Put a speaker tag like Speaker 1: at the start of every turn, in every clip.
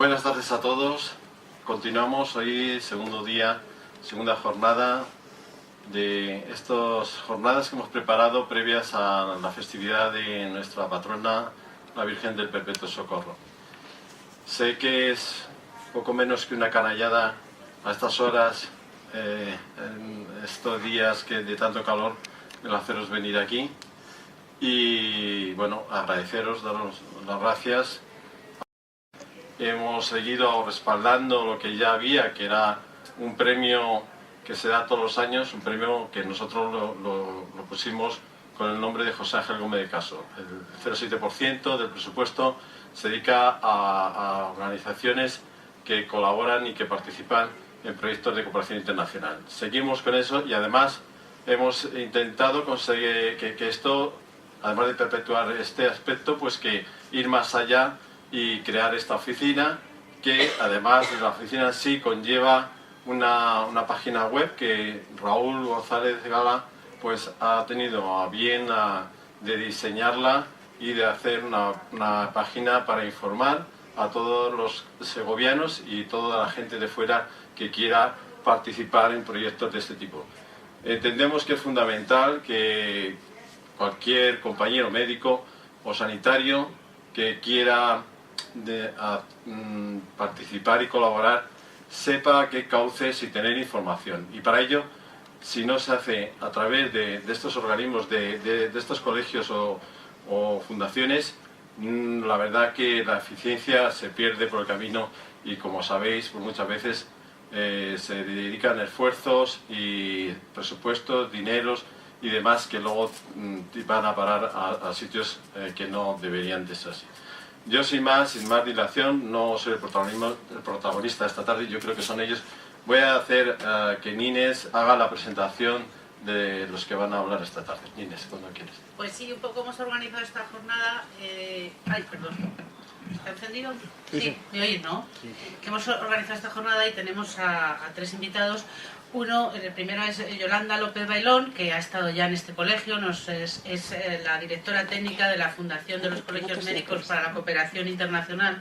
Speaker 1: Buenas tardes a todos. Continuamos hoy, segundo día, segunda jornada de estas jornadas que hemos preparado previas a la festividad de nuestra patrona, la Virgen del Perpetuo Socorro. Sé que es poco menos que una canallada a estas horas, en estos días de tanto calor, el haceros venir aquí. Y bueno, agradeceros, daros las gracias. Hemos seguido respaldando lo que ya había, que era un premio que se da todos los años, un premio que nosotros lo pusimos con el nombre de José Ángel Gómez de Caso. El 0,7% del presupuesto se dedica a organizaciones que colaboran y que participan en proyectos de cooperación internacional. Seguimos con eso y además hemos intentado conseguir que esto, además de perpetuar este aspecto, pues que ir más allá y crear esta oficina, que además de la oficina en sí conlleva una página web que Raúl González Gala pues ha tenido a bien de diseñarla y de hacer una página para informar a todos los segovianos y toda la gente de fuera que quiera participar en proyectos de este tipo. Entendemos que es fundamental que cualquier compañero médico o sanitario que quiera participar y colaborar sepa qué cauces y tener información. Y para ello, si no se hace a través de estos organismos, de estos colegios o fundaciones, la verdad que la eficiencia se pierde por el camino y, como sabéis, pues muchas veces se dedican esfuerzos y presupuestos, dineros y demás que luego van a parar a sitios que no deberían de ser así. Yo sin más dilación, no soy el protagonista esta tarde, yo creo que son ellos. Voy a hacer que Nines haga la presentación de los que van a hablar esta tarde. Nines, cuando quieres.
Speaker 2: Pues sí, un poco hemos organizado esta jornada... Ay, perdón. ¿Está encendido? Sí, me oís, ¿no? Sí. Que hemos organizado esta jornada y tenemos a tres invitados. Uno, el primero es Yolanda López Bailón, que ha estado ya en este colegio, es la directora técnica de la Fundación de los Colegios Médicos para la Cooperación Internacional,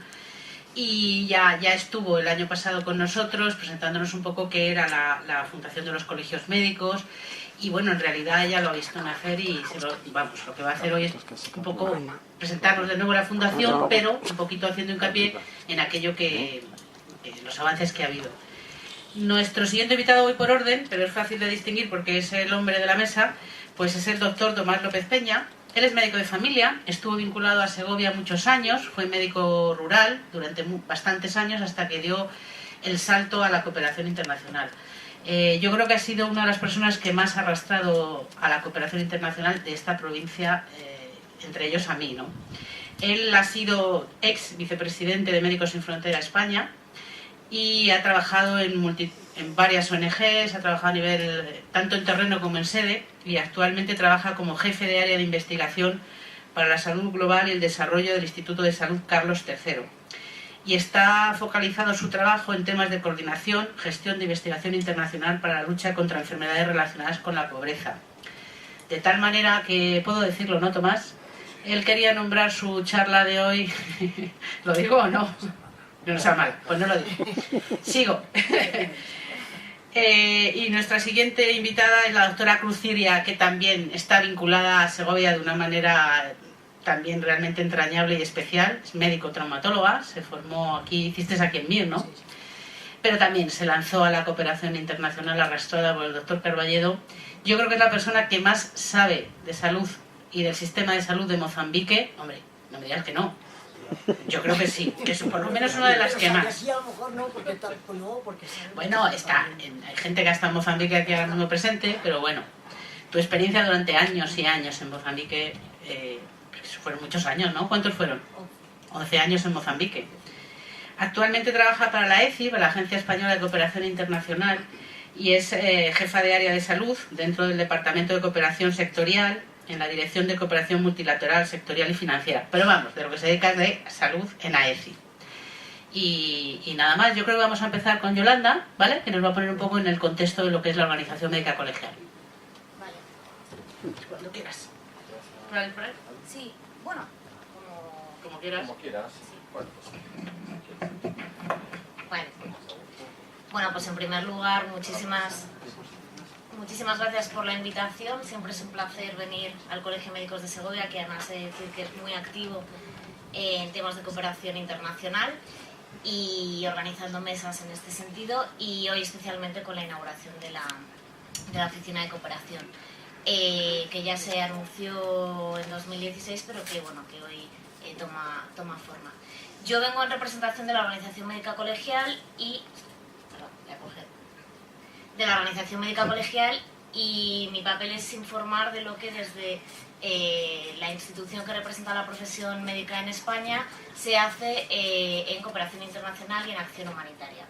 Speaker 2: y ya estuvo el año pasado con nosotros presentándonos un poco qué era la Fundación de los Colegios Médicos. Y bueno, en realidad ella lo ha visto nacer y lo que va a hacer hoy es un poco presentarnos de nuevo la fundación, pero un poquito haciendo hincapié en aquello los avances que ha habido. Nuestro siguiente invitado, voy por orden, pero es fácil de distinguir porque es el hombre de la mesa, pues es el doctor Tomás López Peña. Él es médico de familia, estuvo vinculado a Segovia muchos años, fue médico rural durante bastantes años hasta que dio el salto a la cooperación internacional. Yo creo que ha sido una de las personas que más ha arrastrado a la cooperación internacional de esta provincia, entre ellos a mí, ¿no? Él ha sido ex vicepresidente de Médicos Sin Frontera España y ha trabajado en varias ONGs, ha trabajado a nivel tanto en terreno como en sede, y actualmente trabaja como jefe de área de investigación para la salud global y el desarrollo del Instituto de Salud Carlos III. Y está focalizado su trabajo en temas de coordinación, gestión de investigación internacional para la lucha contra enfermedades relacionadas con la pobreza. De tal manera que, puedo decirlo, ¿no, Tomás? Él quería nombrar su charla de hoy... ¿Lo digo o no? No sea mal, pues no lo digo. Sigo. Y nuestra siguiente invitada es la doctora Cruz Ciria, que también está vinculada a Segovia de una manera también realmente entrañable y especial. Es médico traumatóloga, se formó aquí, hiciste aquí en Mir, ¿no? Pero también se lanzó a la cooperación internacional arrastrada por el doctor Carballedo. Yo creo que es la persona que más sabe de salud y del sistema de salud de Mozambique. Hombre, no me digas que no. Yo creo que sí, que es por lo menos una de las que más. Bueno, hay gente que está en Mozambique aquí ahora mismo presente, pero bueno, tu experiencia durante años y años en Mozambique, fueron muchos años, ¿no? ¿Cuántos fueron? 11 años en Mozambique. Actualmente trabaja para la ECI, para la Agencia Española de Cooperación Internacional, y es jefa de área de salud dentro del Departamento de Cooperación Sectorial, en la Dirección de Cooperación Multilateral, Sectorial y Financiera. Pero vamos, de lo que se dedica es de salud en AECI. Y nada más, yo creo que vamos a empezar con Yolanda, ¿vale? Que nos va a poner un poco en el contexto de lo que es la organización médica colegial. Vale. Cuando quieras. ¿Por ahí? Sí, bueno, como quieras. Como quieras. Sí. Bueno, pues.
Speaker 3: Vale. Bueno, pues en primer lugar, muchísimas gracias por la invitación. Siempre es un placer venir al Colegio de Médicos de Segovia, que además he de decir que es muy activo en temas de cooperación internacional y organizando mesas en este sentido, y hoy especialmente con la inauguración de la oficina de cooperación, que ya se anunció en 2016, pero que, bueno, que hoy toma forma. Yo vengo en representación de la Organización Médica Colegial y mi papel es informar de lo que desde la institución que representa la profesión médica en España se hace en cooperación internacional y en acción humanitaria.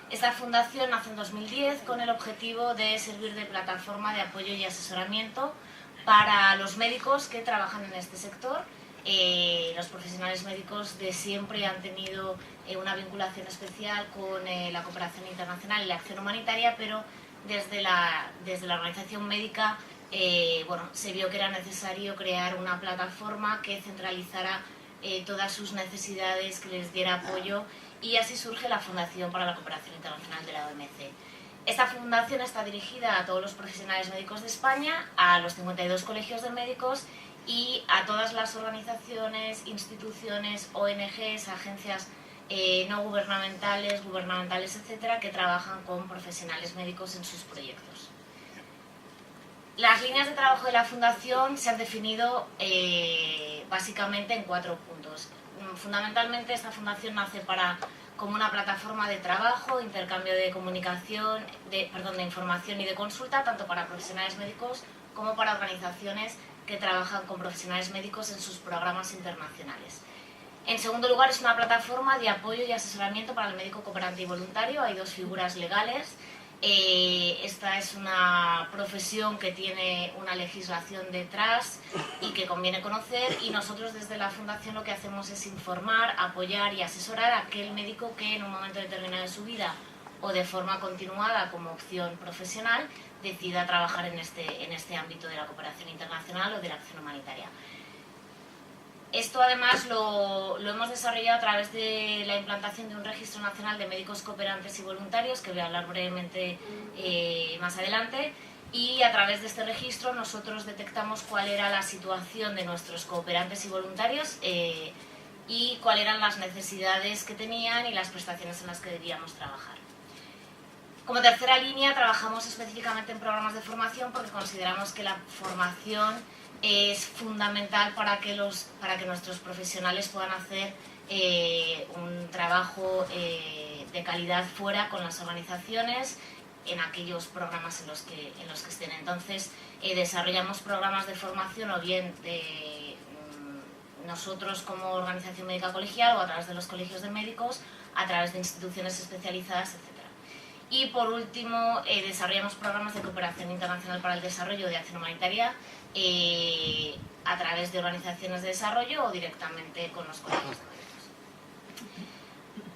Speaker 3: Esta fundación nace en 2010 con el objetivo de servir de plataforma de apoyo y asesoramiento para los médicos que trabajan en este sector. Los profesionales médicos de siempre han tenido una vinculación especial con la cooperación internacional y la acción humanitaria, pero desde la organización médica se vio que era necesario crear una plataforma que centralizara todas sus necesidades, que les diera apoyo, y así surge la Fundación para la Cooperación Internacional de la OMC. Esta fundación está dirigida a todos los profesionales médicos de España, a los 52 colegios de médicos y a todas las organizaciones, instituciones, ONGs, agencias no gubernamentales, etcétera, que trabajan con profesionales médicos en sus proyectos. Las líneas de trabajo de la Fundación se han definido básicamente en 4 puntos. Fundamentalmente, esta Fundación nace como una plataforma de trabajo, intercambio de comunicación, de información y de consulta, tanto para profesionales médicos como para organizaciones que trabajan con profesionales médicos en sus programas internacionales. En segundo lugar, es una plataforma de apoyo y asesoramiento para el médico cooperante y voluntario. Hay 2 figuras legales. Esta es una profesión que tiene una legislación detrás y que conviene conocer, y nosotros desde la Fundación lo que hacemos es informar, apoyar y asesorar a aquel médico que en un momento determinado de su vida o de forma continuada como opción profesional decida trabajar en este ámbito de la cooperación internacional o de la acción humanitaria. Esto además lo hemos desarrollado a través de la implantación de un registro nacional de médicos cooperantes y voluntarios, que voy a hablar brevemente más adelante, y a través de este registro nosotros detectamos cuál era la situación de nuestros cooperantes y voluntarios y cuáles eran las necesidades que tenían y las prestaciones en las que debíamos trabajar. Como tercera línea, trabajamos específicamente en programas de formación porque consideramos que la formación es fundamental para que nuestros profesionales puedan hacer un trabajo de calidad fuera con las organizaciones en aquellos programas en los que estén. Entonces, desarrollamos programas de formación o bien de nosotros como organización médica colegial o a través de los colegios de médicos, a través de instituciones especializadas, etc. Y por último, desarrollamos programas de cooperación internacional para el desarrollo de acción humanitaria a través de organizaciones de desarrollo o directamente con los colegios de médicos.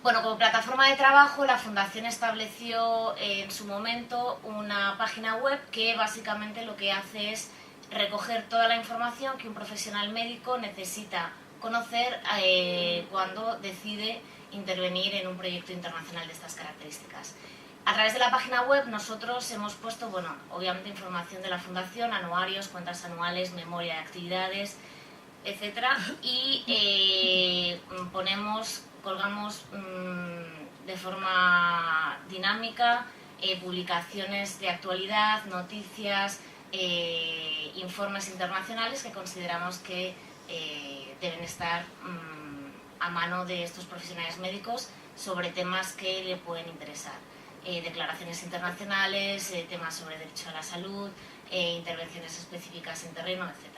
Speaker 3: Bueno, como plataforma de trabajo, la Fundación estableció en su momento una página web que básicamente lo que hace es recoger toda la información que un profesional médico necesita conocer cuando decide intervenir en un proyecto internacional de estas características. A través de la página web nosotros hemos puesto, obviamente información de la Fundación, anuarios, cuentas anuales, memoria de actividades, etc. Y colgamos de forma dinámica publicaciones de actualidad, noticias, informes internacionales que consideramos que deben estar a mano de estos profesionales médicos sobre temas que le pueden interesar. Declaraciones internacionales, temas sobre derecho a la salud, intervenciones específicas en terreno, etc.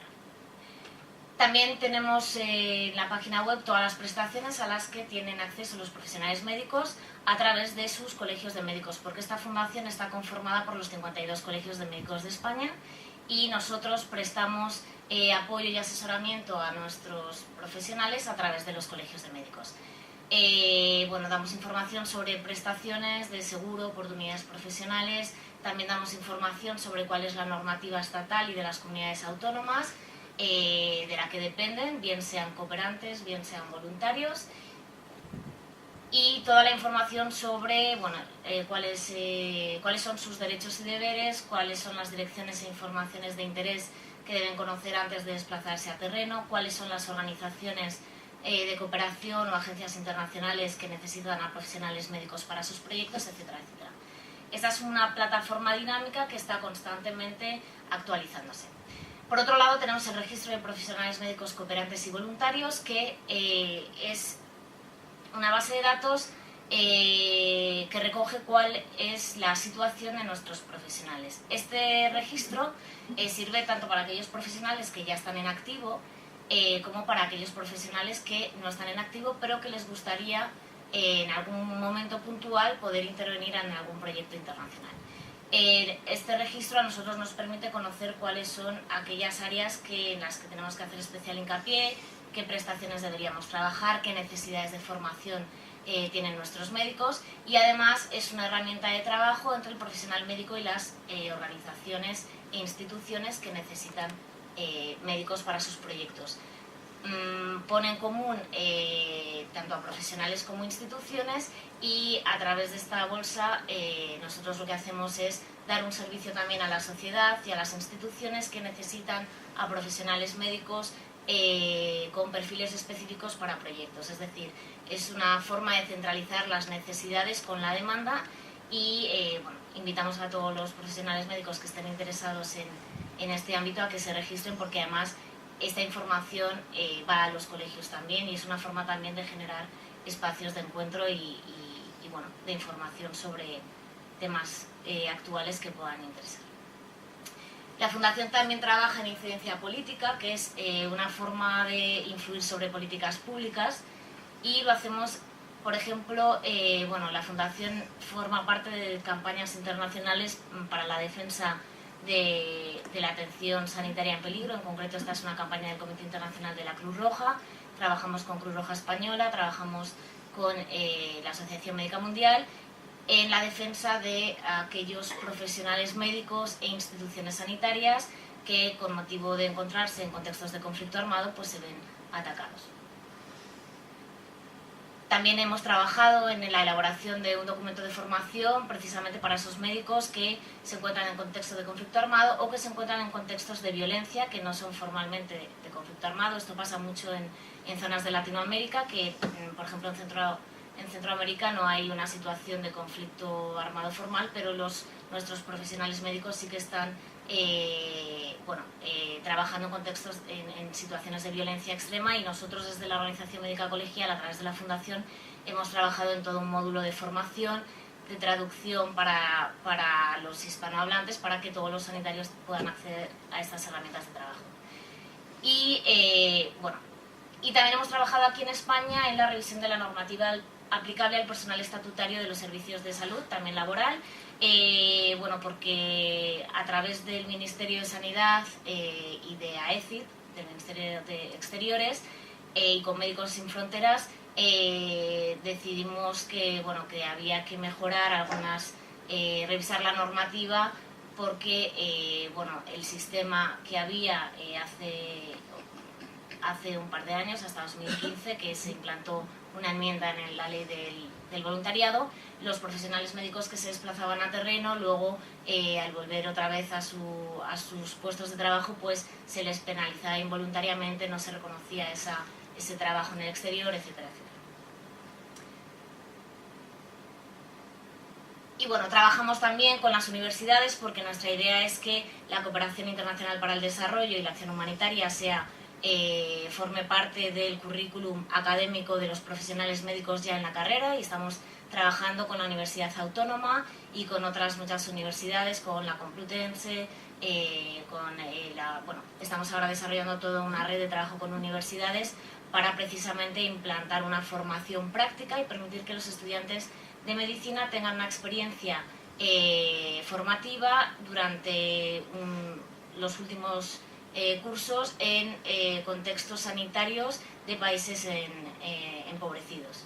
Speaker 3: También tenemos en la página web todas las prestaciones a las que tienen acceso los profesionales médicos a través de sus colegios de médicos, porque esta fundación está conformada por los 52 colegios de médicos de España y nosotros prestamos apoyo y asesoramiento a nuestros profesionales a través de los colegios de médicos. Damos información sobre prestaciones de seguro, oportunidades profesionales, también damos información sobre cuál es la normativa estatal y de las comunidades autónomas de la que dependen, bien sean cooperantes, bien sean voluntarios. y toda la información sobre cuáles son sus derechos y deberes, cuáles son las direcciones e informaciones de interés que deben conocer antes de desplazarse a terreno, cuáles son las organizaciones de cooperación o agencias internacionales que necesitan a profesionales médicos para sus proyectos, etcétera, etcétera. Esta es una plataforma dinámica que está constantemente actualizándose. Por otro lado, tenemos el registro de profesionales médicos cooperantes y voluntarios, que es una base de datos que recoge cuál es la situación de nuestros profesionales. Este registro sirve tanto para aquellos profesionales que ya están en activo como para aquellos profesionales que no están en activo pero que les gustaría en algún momento puntual poder intervenir en algún proyecto internacional. Este registro a nosotros nos permite conocer cuáles son aquellas áreas en las que tenemos que hacer especial hincapié, qué prestaciones deberíamos trabajar, qué necesidades de formación tienen nuestros médicos, y además es una herramienta de trabajo entre el profesional médico y las organizaciones e instituciones que necesitan médicos para sus proyectos. Pone en común tanto a profesionales como instituciones, y a través de esta bolsa nosotros lo que hacemos es dar un servicio también a la sociedad y a las instituciones que necesitan a profesionales médicos con perfiles específicos para proyectos. Es decir, es una forma de centralizar las necesidades con la demanda, y invitamos a todos los profesionales médicos que estén interesados en este ámbito a que se registren, porque además esta información va a los colegios también, y es una forma también de generar espacios de encuentro y de información sobre temas actuales que puedan interesar. La Fundación también trabaja en incidencia política, que es una forma de influir sobre políticas públicas, y lo hacemos, por ejemplo, la Fundación forma parte de campañas internacionales para la defensa de la atención sanitaria en peligro. En concreto, esta es una campaña del Comité Internacional de la Cruz Roja. Trabajamos con Cruz Roja Española, trabajamos con la Asociación Médica Mundial en la defensa de aquellos profesionales médicos e instituciones sanitarias que, con motivo de encontrarse en contextos de conflicto armado, pues se ven atacados. También hemos trabajado en la elaboración de un documento de formación precisamente para esos médicos que se encuentran en contexto de conflicto armado o que se encuentran en contextos de violencia que no son formalmente de conflicto armado. Esto pasa mucho en zonas de Latinoamérica, que por ejemplo en Centroamérica no hay una situación de conflicto armado formal, pero nuestros profesionales médicos sí que están trabajando en contextos, en situaciones de violencia extrema, y nosotros desde la Organización Médica Colegial, a través de la Fundación, hemos trabajado en todo un módulo de formación, de traducción para los hispanohablantes, para que todos los sanitarios puedan acceder a estas herramientas de trabajo. Y también hemos trabajado aquí en España en la revisión de la normativa aplicable al personal estatutario de los servicios de salud, también laboral, porque a través del Ministerio de Sanidad y de AECID, del Ministerio de Exteriores, y con Médicos Sin Fronteras, decidimos que había que mejorar revisar la normativa, porque el sistema que había hace un par de años, hasta 2015, que se implantó una enmienda en la ley del voluntariado, los profesionales médicos que se desplazaban a terreno, luego al volver otra vez a sus puestos de trabajo, pues se les penalizaba involuntariamente, no se reconocía ese trabajo en el exterior, etcétera, etcétera. Y trabajamos también con las universidades, porque nuestra idea es que la cooperación internacional para el desarrollo y la acción humanitaria forme parte del currículum académico de los profesionales médicos ya en la carrera, y estamos trabajando con la Universidad Autónoma y con otras muchas universidades, con la Complutense, estamos ahora desarrollando toda una red de trabajo con universidades para precisamente implantar una formación práctica y permitir que los estudiantes de medicina tengan una experiencia formativa durante los últimos cursos en contextos sanitarios de países empobrecidos.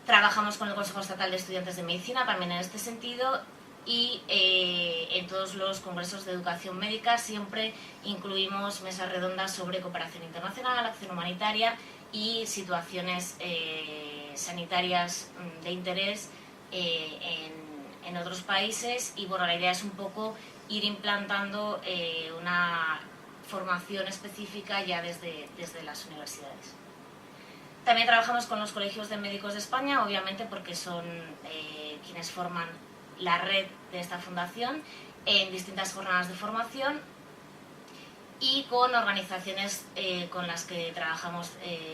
Speaker 3: Trabajamos con el Consejo Estatal de Estudiantes de Medicina también en este sentido, y en todos los congresos de educación médica siempre incluimos mesas redondas sobre cooperación internacional, acción humanitaria y situaciones sanitarias de interés en otros países, y bueno, la idea es un poco ir implantando una formación específica ya desde las universidades. También trabajamos con los colegios de médicos de España, obviamente porque son quienes forman la red de esta fundación, en distintas jornadas de formación, y con organizaciones con las que trabajamos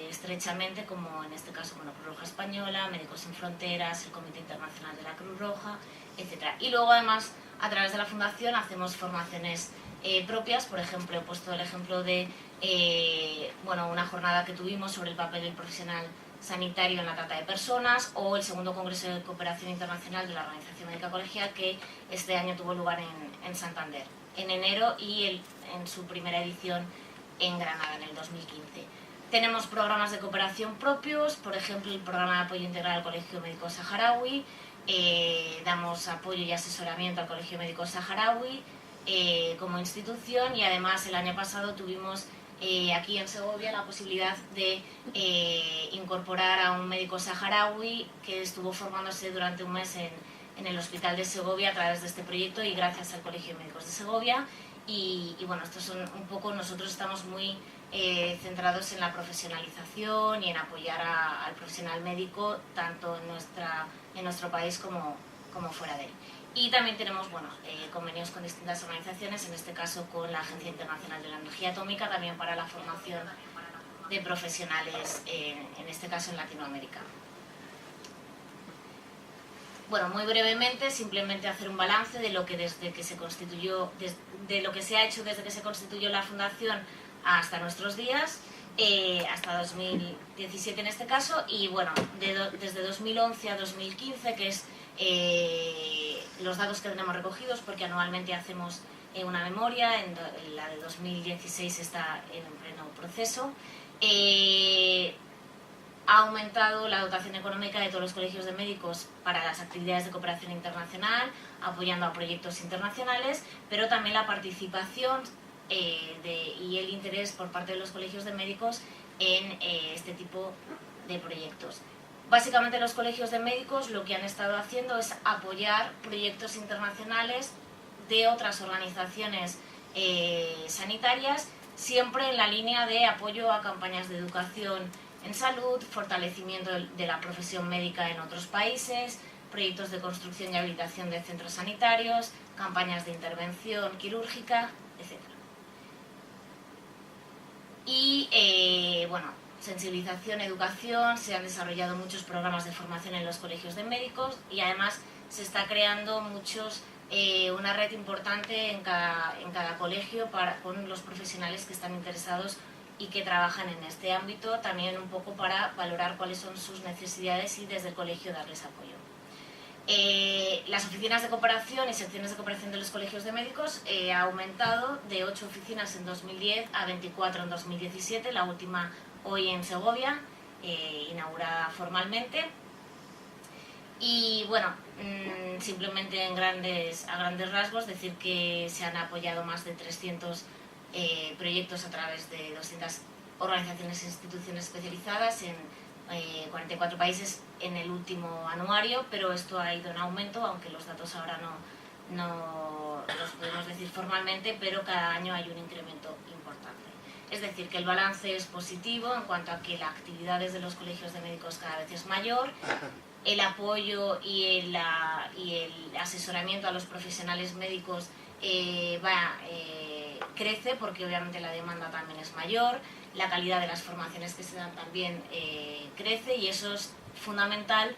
Speaker 3: estrechamente, como en este caso Cruz Roja Española, Médicos Sin Fronteras, el Comité Internacional de la Cruz Roja, etc. Y luego además, a través de la fundación, hacemos formaciones propias. Por ejemplo, he puesto el ejemplo de una jornada que tuvimos sobre el papel del profesional sanitario en la trata de personas, o el segundo Congreso de Cooperación Internacional de la Organización Médica Colegial, que este año tuvo lugar en Santander, en enero, y en su primera edición en Granada, en el 2015. Tenemos programas de cooperación propios, por ejemplo, el programa de apoyo integral al Colegio Médico Saharaui, damos apoyo y asesoramiento al Colegio Médico Saharaui como institución, y además el año pasado tuvimos aquí en Segovia la posibilidad de incorporar a un médico saharaui que estuvo formándose durante un mes en el Hospital de Segovia a través de este proyecto, y gracias al Colegio de Médicos de Segovia. Y bueno, estos son un poco, nosotros estamos muy centrados en la profesionalización y en apoyar al profesional médico, tanto en nuestro país como fuera de él. Y también tenemos convenios con distintas organizaciones, en este caso con la Agencia Internacional de la Energía Atómica, también para la formación de profesionales, en este caso en Latinoamérica. Bueno, muy brevemente, simplemente hacer un balance de lo que de lo que se ha hecho desde que se constituyó la fundación hasta nuestros días, hasta 2017 en este caso, y bueno, desde 2011 a 2015, que es los datos que tenemos recogidos, porque anualmente hacemos una memoria, la de 2016 está en pleno proceso. Ha aumentado la dotación económica de todos los colegios de médicos para las actividades de cooperación internacional, apoyando a proyectos internacionales, pero también la participación y el interés por parte de los colegios de médicos en este tipo de proyectos. Básicamente los colegios de médicos lo que han estado haciendo es apoyar proyectos internacionales de otras organizaciones sanitarias, siempre en la línea de apoyo a campañas de educación en salud, fortalecimiento de la profesión médica en otros países, proyectos de construcción y habilitación de centros sanitarios, campañas de intervención quirúrgica, etc. Y sensibilización, educación, se han desarrollado muchos programas de formación en los colegios de médicos, y además se está creando una red importante en cada colegio con los profesionales que están interesados y que trabajan en este ámbito, también un poco para valorar cuáles son sus necesidades y desde el colegio darles apoyo. Las oficinas de cooperación y secciones de cooperación de los colegios de médicos ha aumentado de 8 oficinas en 2010 a 24 en 2017, la última hoy en Segovia, inaugurada formalmente. Y bueno, simplemente a grandes rasgos decir que se han apoyado más de 300 proyectos a través de 200 organizaciones e instituciones especializadas en 44 países en el último anuario, pero esto ha ido en aumento, aunque los datos ahora no los podemos decir formalmente, pero cada año hay un incremento importante. Es decir, que el balance es positivo en cuanto a que la actividad desde los colegios de médicos cada vez es mayor, el apoyo y el asesoramiento a los profesionales médicos crece, porque obviamente la demanda también es mayor, la calidad de las formaciones que se dan también crece, y eso es fundamental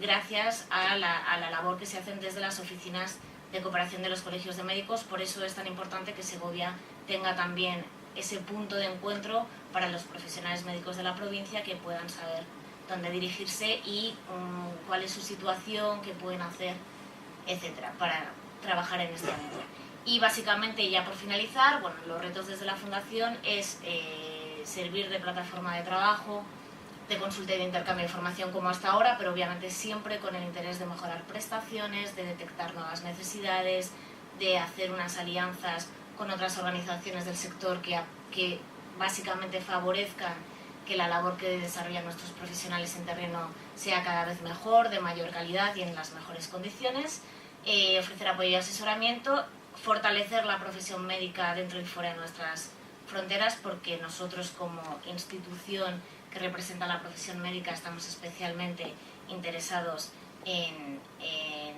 Speaker 3: gracias a la labor que se hacen desde las oficinas de cooperación de los colegios de médicos. Por eso es tan importante que Segovia tenga también ese punto de encuentro para los profesionales médicos de la provincia, que puedan saber dónde dirigirse y cuál es su situación, qué pueden hacer, etcétera, para trabajar en este ámbito. Y básicamente, ya por finalizar, los retos desde la Fundación es servir de plataforma de trabajo, de consulta y de intercambio de información como hasta ahora, pero obviamente siempre con el interés de mejorar prestaciones, de detectar nuevas necesidades, de hacer unas alianzas con otras organizaciones del sector que básicamente favorezcan que que la labor que desarrollan nuestros profesionales en terreno sea cada vez mejor, de mayor calidad y en las mejores condiciones, ofrecer apoyo y asesoramiento, fortalecer la profesión médica dentro y fuera de nuestras fronteras, porque nosotros como institución que representa la profesión médica estamos especialmente interesados en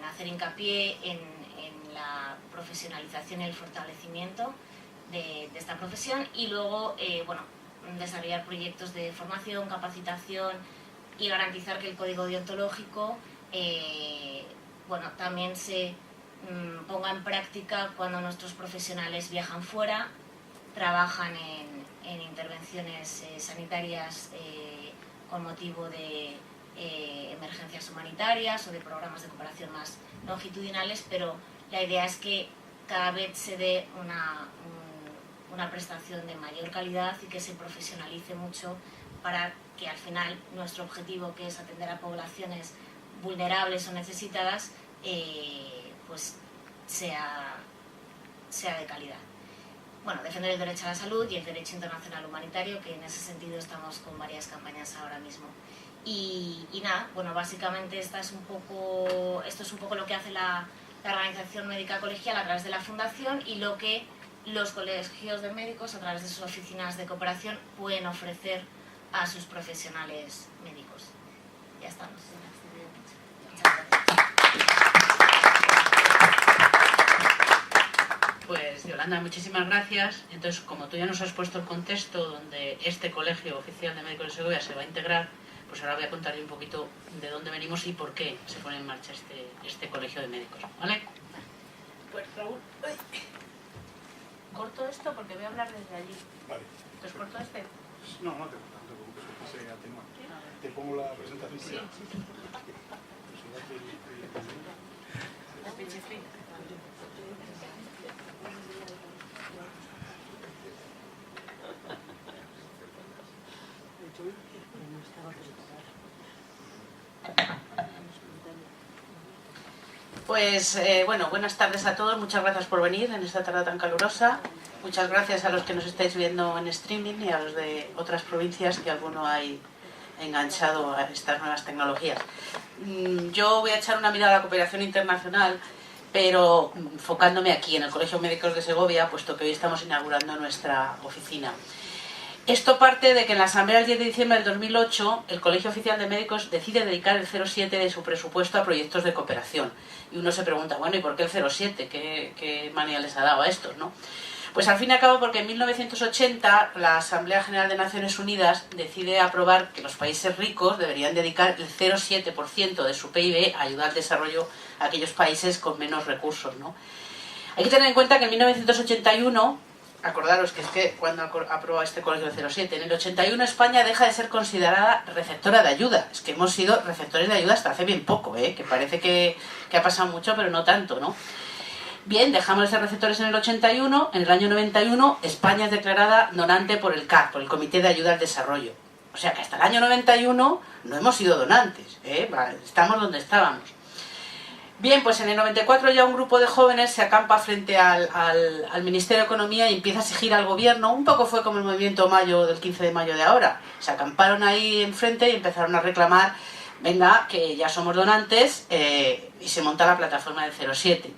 Speaker 3: hacer hincapié en la profesionalización y el fortalecimiento de esta profesión, y luego bueno, desarrollar proyectos de formación, capacitación y garantizar que el código deontológico bueno, también se ponga en práctica cuando nuestros profesionales viajan fuera, trabajan en intervenciones sanitarias con motivo de emergencias humanitarias o de programas de cooperación más longitudinales, pero la idea es que cada vez se dé una prestación de mayor calidad y que se profesionalice mucho para que al final nuestro objetivo, que es atender a poblaciones vulnerables o necesitadas, pues sea de calidad. Bueno, defender el derecho a la salud y el derecho internacional humanitario, que en ese sentido estamos con varias campañas ahora mismo. Y nada, bueno, básicamente esto es un poco lo que hace la organización médica colegial a través de la fundación, y lo que los colegios de médicos a través de sus oficinas de cooperación pueden ofrecer a sus profesionales médicos. Ya estamos. Muchas gracias.
Speaker 2: Pues Yolanda, muchísimas gracias. Entonces, como tú ya nos has puesto el contexto donde este Colegio Oficial de Médicos de Segovia se va a integrar, pues ahora voy a contar yo un poquito de dónde venimos y por qué se pone en marcha este Colegio de Médicos, ¿vale? Pues Raúl, corto esto porque voy a hablar desde allí.
Speaker 4: Vale.
Speaker 2: ¿Entonces corto este?
Speaker 4: No te preocupes, porque se atenúa. Te pongo la presentación.
Speaker 2: Sí. La pechifrina. Pues bueno, buenas tardes a todos, muchas gracias por venir en esta tarde tan calurosa. Muchas gracias a los que nos estáis viendo en streaming y a los de otras provincias que alguno hay enganchado a estas nuevas tecnologías. Yo voy a echar una mirada a la cooperación internacional, pero enfocándome aquí en el Colegio de Médicos de Segovia, puesto que hoy estamos inaugurando nuestra oficina. Esto parte de que en la Asamblea del 10 de diciembre del 2008 el Colegio Oficial de Médicos decide dedicar el 0,7 de su presupuesto a proyectos de cooperación. Y uno se pregunta, bueno, ¿y por qué el 0,7? ¿Qué manía les ha dado a estos, no? Pues al fin y al cabo porque en 1980 la Asamblea General de Naciones Unidas decide aprobar que los países ricos deberían dedicar el 0,7% de su PIB a ayudar al desarrollo a aquellos países con menos recursos, ¿no? Hay que tener en cuenta que en 1981... Acordaros que es que cuando aprueba este colegio de 07, en el 81 España deja de ser considerada receptora de ayuda. Es que hemos sido receptores de ayuda hasta hace bien poco, que parece que ha pasado mucho, pero no tanto, ¿no? Bien, dejamos de ser receptores en el 81, en el año 91 España es declarada donante por el CAD, por el Comité de Ayuda al Desarrollo. O sea que hasta el año 91 no hemos sido donantes, estamos donde estábamos. Bien, pues en el 94 ya un grupo de jóvenes se acampa frente al Ministerio de Economía y empieza a exigir al gobierno, un poco fue como el movimiento Mayo del 15 de mayo de ahora, se acamparon ahí enfrente y empezaron a reclamar, venga, que ya somos donantes, y se monta la plataforma del 07.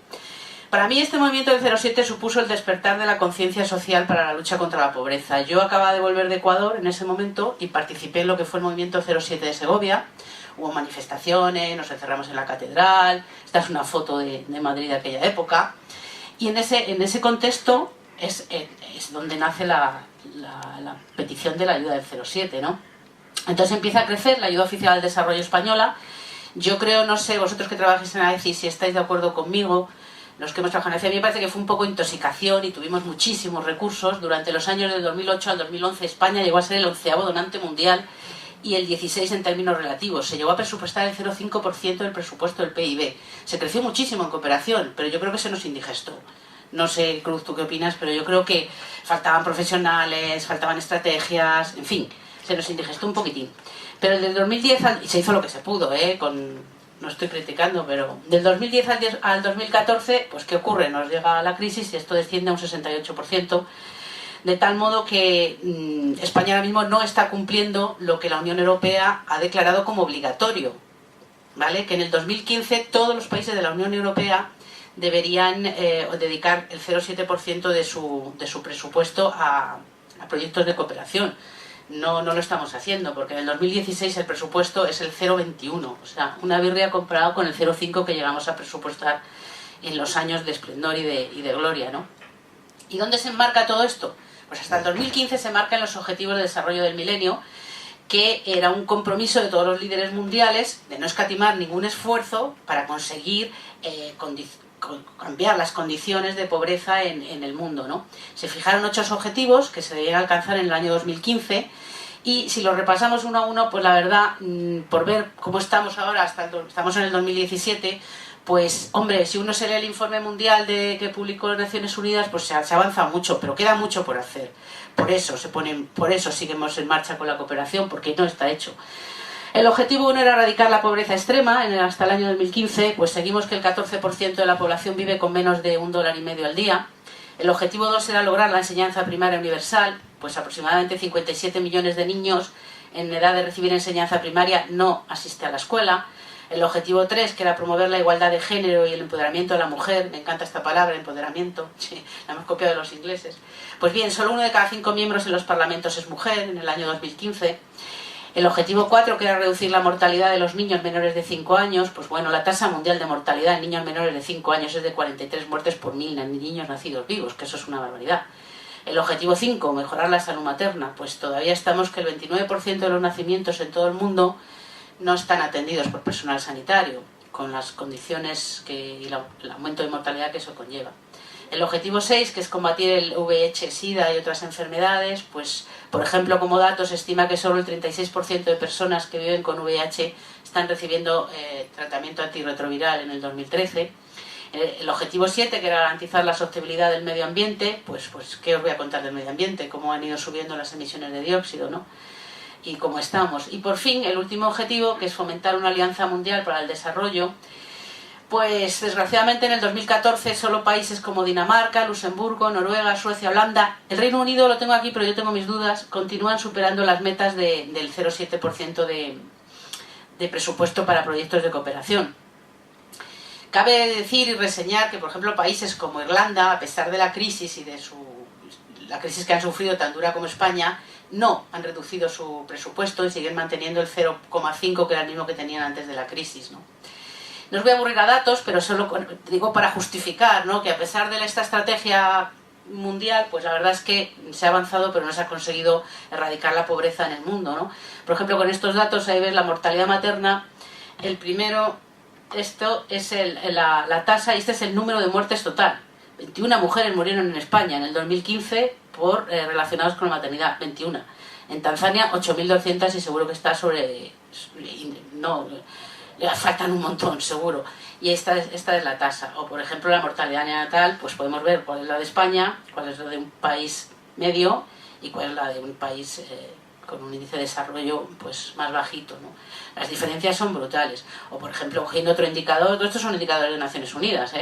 Speaker 2: Para mí este movimiento del 07 supuso el despertar de la conciencia social para la lucha contra la pobreza. Yo acababa de volver de Ecuador en ese momento y participé en lo que fue el movimiento 07 de Segovia. Hubo manifestaciones, nos encerramos en la catedral, esta es una foto de Madrid de aquella época, y en ese contexto es donde nace la petición de la ayuda del 07, ¿no? Entonces empieza a crecer la ayuda oficial al desarrollo española. Yo creo, no sé, vosotros que trabajáis en AECI, si estáis de acuerdo conmigo, los que hemos trabajado en AECI, a mí me parece que fue un poco intoxicación y tuvimos muchísimos recursos. Durante los años del 2008 al 2011 España llegó a ser el 11º donante mundial y el 16 en términos relativos. Se llegó a presupuestar el 0,5% del presupuesto del PIB. Se creció muchísimo en cooperación, pero yo creo que se nos indigestó. No sé, Cruz, ¿tú qué opinas? Pero yo creo que faltaban profesionales, faltaban estrategias, en fin, se nos indigestó un poquitín. Pero desde el 2010 y se hizo lo que se pudo, no estoy criticando, pero del 2010 al 2014, pues ¿qué ocurre? Nos llega la crisis y esto desciende a un 68% de tal modo que España ahora mismo no está cumpliendo lo que la Unión Europea ha declarado como obligatorio, ¿vale? Que en el 2015 todos los países de la Unión Europea deberían dedicar el 0,7% de su presupuesto a proyectos de cooperación. No lo estamos haciendo, porque en el 2016 el presupuesto es el 0,21, o sea, una birria comparado con el 0,5 que llegamos a presupuestar en los años de esplendor y de gloria, ¿no? ¿Y dónde se enmarca todo esto? Pues hasta el 2015 se marcan los Objetivos de Desarrollo del Milenio, que era un compromiso de todos los líderes mundiales de no escatimar ningún esfuerzo para conseguir cambiar las condiciones de pobreza en el mundo, ¿no? Se fijaron 8 objetivos que se debían alcanzar en el año 2015 y si los repasamos uno a uno, pues la verdad, por ver cómo estamos ahora, estamos en el 2017, pues hombre, si uno se lee el informe mundial que publicó Naciones Unidas, pues se ha avanzado mucho, pero queda mucho por hacer. Por eso seguimos en marcha con la cooperación, porque no está hecho. El objetivo 1 era erradicar la pobreza extrema. Hasta el año 2015, pues seguimos que el 14% de la población vive con menos de $1,50 al día. El objetivo 2 era lograr la enseñanza primaria universal. Pues aproximadamente 57 millones de niños en edad de recibir enseñanza primaria no asisten a la escuela. El objetivo 3, que era promover la igualdad de género y el empoderamiento de la mujer. Me encanta esta palabra, empoderamiento. Sí, la hemos copiado de los ingleses. Pues bien, solo 1 de cada 5 miembros en los parlamentos es mujer en el año 2015. El objetivo 4, que era reducir la mortalidad de los niños menores de 5 años, pues bueno, la tasa mundial de mortalidad en niños menores de 5 años es de 43 muertes por 1000 niños nacidos vivos, que eso es una barbaridad. El objetivo 5, mejorar la salud materna, pues todavía estamos que el 29% de los nacimientos en todo el mundo no están atendidos por personal sanitario, con las condiciones y el aumento de mortalidad que eso conlleva. El objetivo 6, que es combatir el VIH, SIDA y otras enfermedades, pues, por ejemplo, como datos, se estima que solo el 36% de personas que viven con VIH están recibiendo tratamiento antirretroviral en el 2013. El objetivo 7, que era garantizar la sostenibilidad del medio ambiente, pues ¿qué os voy a contar del medio ambiente? Cómo han ido subiendo las emisiones de dióxido, ¿no? Y cómo estamos. Y por fin, el último objetivo, que es fomentar una alianza mundial para el desarrollo. Pues desgraciadamente en el 2014 solo países como Dinamarca, Luxemburgo, Noruega, Suecia, Holanda, el Reino Unido, lo tengo aquí pero yo tengo mis dudas, continúan superando las metas del 0,7% de presupuesto para proyectos de cooperación. Cabe decir y reseñar que, por ejemplo, países como Irlanda, a pesar de la crisis y de la crisis que han sufrido tan dura como España, no han reducido su presupuesto y siguen manteniendo el 0,5, que era el mismo que tenían antes de la crisis, ¿no? No os voy a aburrir a datos, pero solo digo para justificar, ¿no?, que a pesar de esta estrategia mundial, pues la verdad es que se ha avanzado, pero no se ha conseguido erradicar la pobreza en el mundo, ¿no? Por ejemplo, con estos datos, ahí ves la mortalidad materna. El primero, esto es la tasa, y este es el número de muertes total. 21 mujeres murieron en España en el 2015 relacionados con la maternidad, 21. En Tanzania, 8.200 y seguro que está le faltan un montón, seguro. Y esta es la tasa. O, por ejemplo, la mortalidad neonatal, pues podemos ver cuál es la de España, cuál es la de un país medio y cuál es la de un país con un índice de desarrollo pues más bajito, ¿no? Las diferencias son brutales. O, por ejemplo, cogiendo otro indicador, todos estos son indicadores de Naciones Unidas,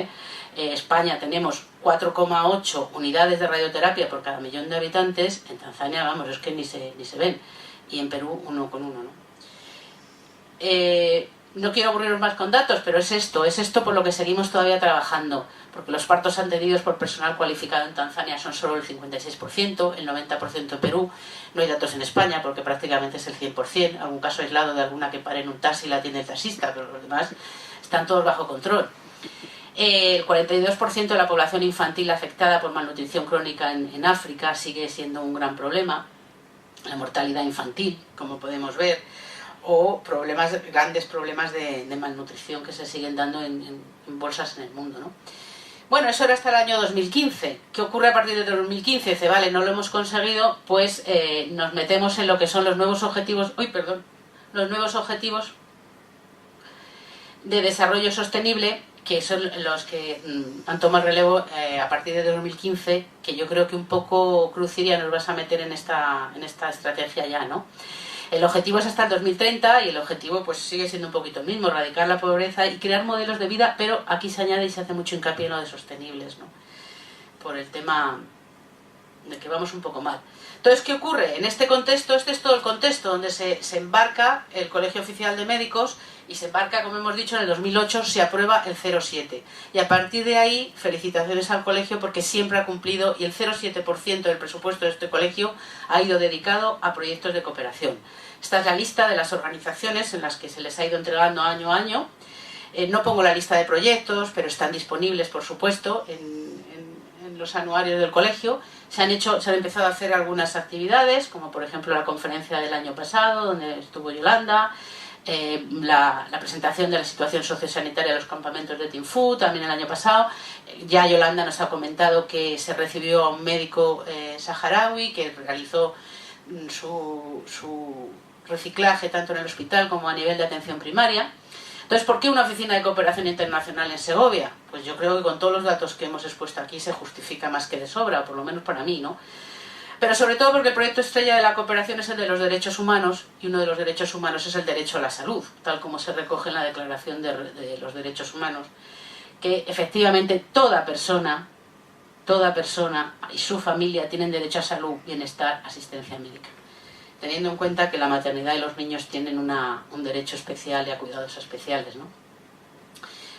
Speaker 2: España tenemos 4,8 unidades de radioterapia por cada millón de habitantes. En Tanzania, vamos, es que ni se ven. Y en Perú, 1,1, ¿no? No quiero aburriros más con datos, pero es esto por lo que seguimos todavía trabajando, porque los partos atendidos por personal cualificado en Tanzania son solo el 56%, el 90% en Perú, no hay datos en España porque prácticamente es el 100%, algún caso aislado de alguna que pare en un taxi y la atiende el taxista, pero los demás están todos bajo control. El 42% de la población infantil afectada por malnutrición crónica en África sigue siendo un gran problema, la mortalidad infantil, como podemos ver, o grandes problemas de malnutrición que se siguen dando en bolsas en el mundo, ¿no? Bueno, eso era hasta el año 2015. ¿Qué ocurre a partir de 2015? Dice, vale, no lo hemos conseguido, pues nos metemos en lo que son los nuevos objetivos, los nuevos objetivos de desarrollo sostenible, que son los que han tomado el relevo a partir de 2015, que yo creo que un poco Cruciria nos vas a meter en esta estrategia ya, ¿no? El objetivo es hasta el 2030 y el objetivo pues sigue siendo un poquito el mismo, erradicar la pobreza y crear modelos de vida, pero aquí se añade y se hace mucho hincapié en lo de sostenibles, ¿no? Por el tema vamos un poco mal. Entonces, ¿qué ocurre? En este contexto, este es todo el contexto donde se embarca el Colegio Oficial de Médicos y se embarca, como hemos dicho, en el 2008 se aprueba el 07. Y a partir de ahí, felicitaciones al colegio porque siempre ha cumplido y el 0,7% del presupuesto de este colegio ha ido dedicado a proyectos de cooperación. Esta es la lista de las organizaciones en las que se les ha ido entregando año a año. No pongo la lista de proyectos, pero están disponibles, por supuesto, en los anuarios del colegio. Se han empezado a hacer algunas actividades, como por ejemplo la conferencia del año pasado, donde estuvo Yolanda, la presentación de la situación sociosanitaria de los campamentos de Team Food, también el año pasado. Ya Yolanda nos ha comentado que se recibió a un médico saharaui que realizó su reciclaje tanto en el hospital como a nivel de atención primaria. Entonces, ¿por qué una oficina de cooperación internacional en Segovia? Pues yo creo que con todos los datos que hemos expuesto aquí se justifica más que de sobra, o por lo menos para mí, ¿no? Pero sobre todo porque el proyecto estrella de la cooperación es el de los derechos humanos, y uno de los derechos humanos es el derecho a la salud, tal como se recoge en la Declaración de los Derechos Humanos, que efectivamente toda persona y su familia tienen derecho a salud, bienestar, asistencia médica, teniendo en cuenta que la maternidad y los niños tienen un derecho especial y a cuidados especiales, ¿no?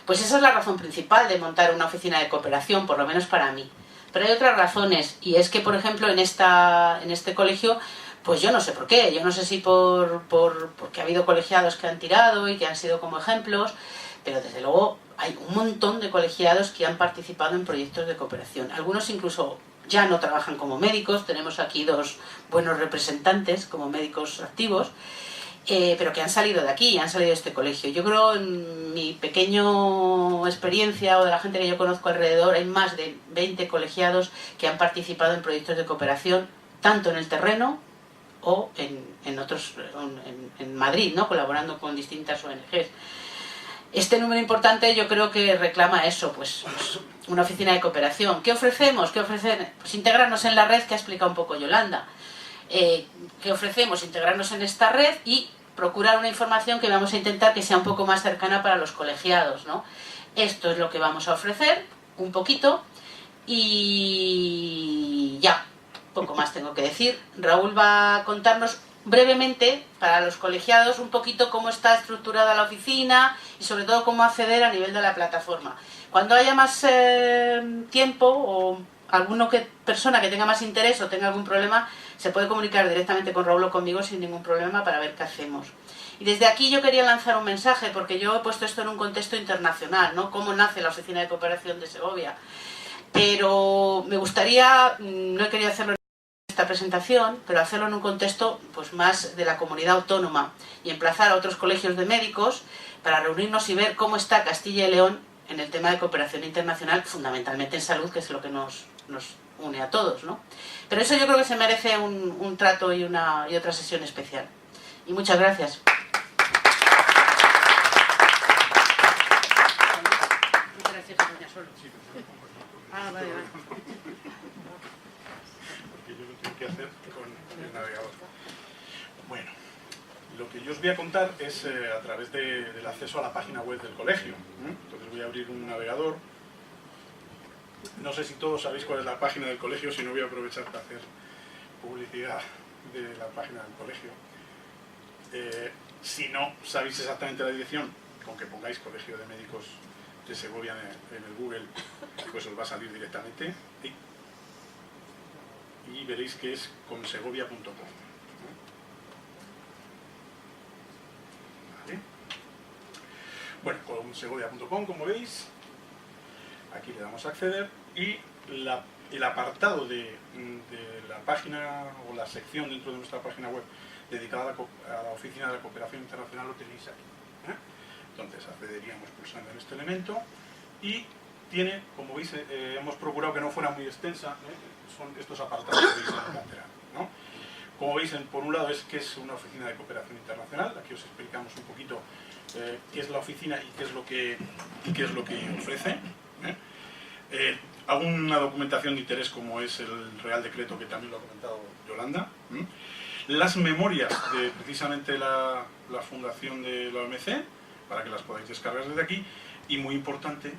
Speaker 2: Pues esa es la razón principal de montar una oficina de cooperación, por lo menos para mí. Pero hay otras razones, y es que, por ejemplo, en este colegio, pues yo no sé por qué, yo no sé si porque ha habido colegiados que han tirado y que han sido como ejemplos, pero desde luego hay un montón de colegiados que han participado en proyectos de cooperación. Algunos incluso ya no trabajan como médicos, tenemos aquí dos buenos representantes como médicos activos, pero que han salido de aquí, han salido de este colegio. Yo creo, en mi pequeña experiencia o de la gente que yo conozco alrededor, hay más de 20 colegiados que han participado en proyectos de cooperación, tanto en el terreno o en Madrid, ¿no? Colaborando con distintas ONGs. Este número importante yo creo que reclama eso, pues una oficina de cooperación. ¿Qué ofrecemos? ¿Qué ofrecen? Pues integrarnos en la red que ha explicado un poco Yolanda. ¿Qué ofrecemos? Integrarnos en esta red y procurar una información que vamos a intentar que sea un poco más cercana para los colegiados, ¿no? Esto es lo que vamos a ofrecer, un poquito, y ya, poco más tengo que decir. Raúl va a contarnos brevemente, para los colegiados, un poquito cómo está estructurada la oficina y sobre todo cómo acceder a nivel de la plataforma. Cuando haya más tiempo o persona que tenga más interés o tenga algún problema, se puede comunicar directamente con Raúl o conmigo sin ningún problema para ver qué hacemos. Y desde aquí yo quería lanzar un mensaje, porque yo he puesto esto en un contexto internacional, ¿no? Cómo nace la Oficina de Cooperación de Segovia. Pero me gustaría, no he querido hacerlo en esta presentación, pero hacerlo en un contexto pues más de la comunidad autónoma y emplazar a otros colegios de médicos para reunirnos y ver cómo está Castilla y León en el tema de cooperación internacional, fundamentalmente en salud, que es lo que nos une a todos, ¿no? Pero eso yo creo que se merece un trato y otra sesión especial. Y muchas gracias. Muchas gracias, doña Solo. Ah, vale.
Speaker 4: Porque yo lo tengo que hacer con el navegador. Bueno, lo que yo os voy a contar es a través del acceso a la página web del colegio. Entonces voy a abrir un navegador. No sé si todos sabéis cuál es la página del colegio, si no voy a aprovechar para hacer publicidad de la página del colegio. Si no sabéis exactamente la dirección, con que pongáis Colegio de Médicos de Segovia en el Google, pues os va a salir directamente y veréis que es consegovia.com. ¿Vale? Bueno, consegovia.com, como veis, aquí le damos a acceder y el apartado de la página o la sección dentro de nuestra página web dedicada a la Oficina de la Cooperación Internacional lo tenéis aquí. Entonces accederíamos pulsando en este elemento y tiene, como veis, hemos procurado que no fuera muy extensa, son estos apartados que veis en el lateral, ¿no? Como veis, por un lado es que es una Oficina de Cooperación Internacional, aquí os explicamos un poquito qué es la oficina y qué es lo que ofrece. Alguna documentación de interés como es el Real Decreto, que también lo ha comentado Yolanda. Las memorias de precisamente la fundación de la OMC, para que las podáis descargar desde aquí. Y muy importante,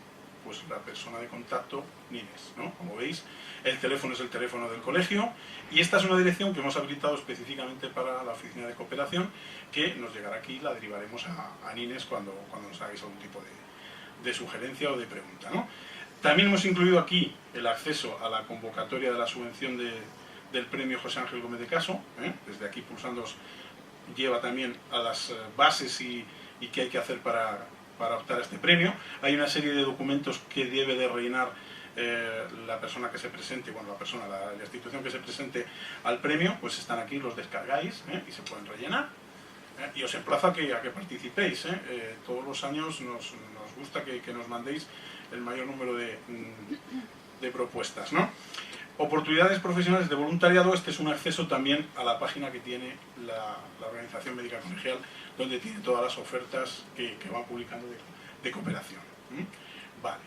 Speaker 4: pues la persona de contacto Nines, ¿no? Como veis, el teléfono es el teléfono del colegio y esta es una dirección que hemos habilitado específicamente para la oficina de cooperación, que nos llegará aquí y la derivaremos a Nines cuando nos hagáis algún tipo de sugerencia o de pregunta, ¿no? También hemos incluido aquí el acceso a la convocatoria de la subvención del premio José Ángel Gómez de Caso, ¿eh? Desde aquí pulsando lleva también a las bases y qué hay que hacer para optar a este premio. Hay una serie de documentos que debe de rellenar la persona que se presente, bueno, la institución que se presente al premio, pues están aquí, los descargáis y se pueden rellenar. Y os emplazo a que participéis. Todos los años nos gusta que nos mandéis el mayor número de propuestas, ¿no? Oportunidades profesionales de voluntariado. Este es un acceso también a la página que tiene la Organización Médica Colegial, donde tiene todas las ofertas que van publicando de cooperación. Vale.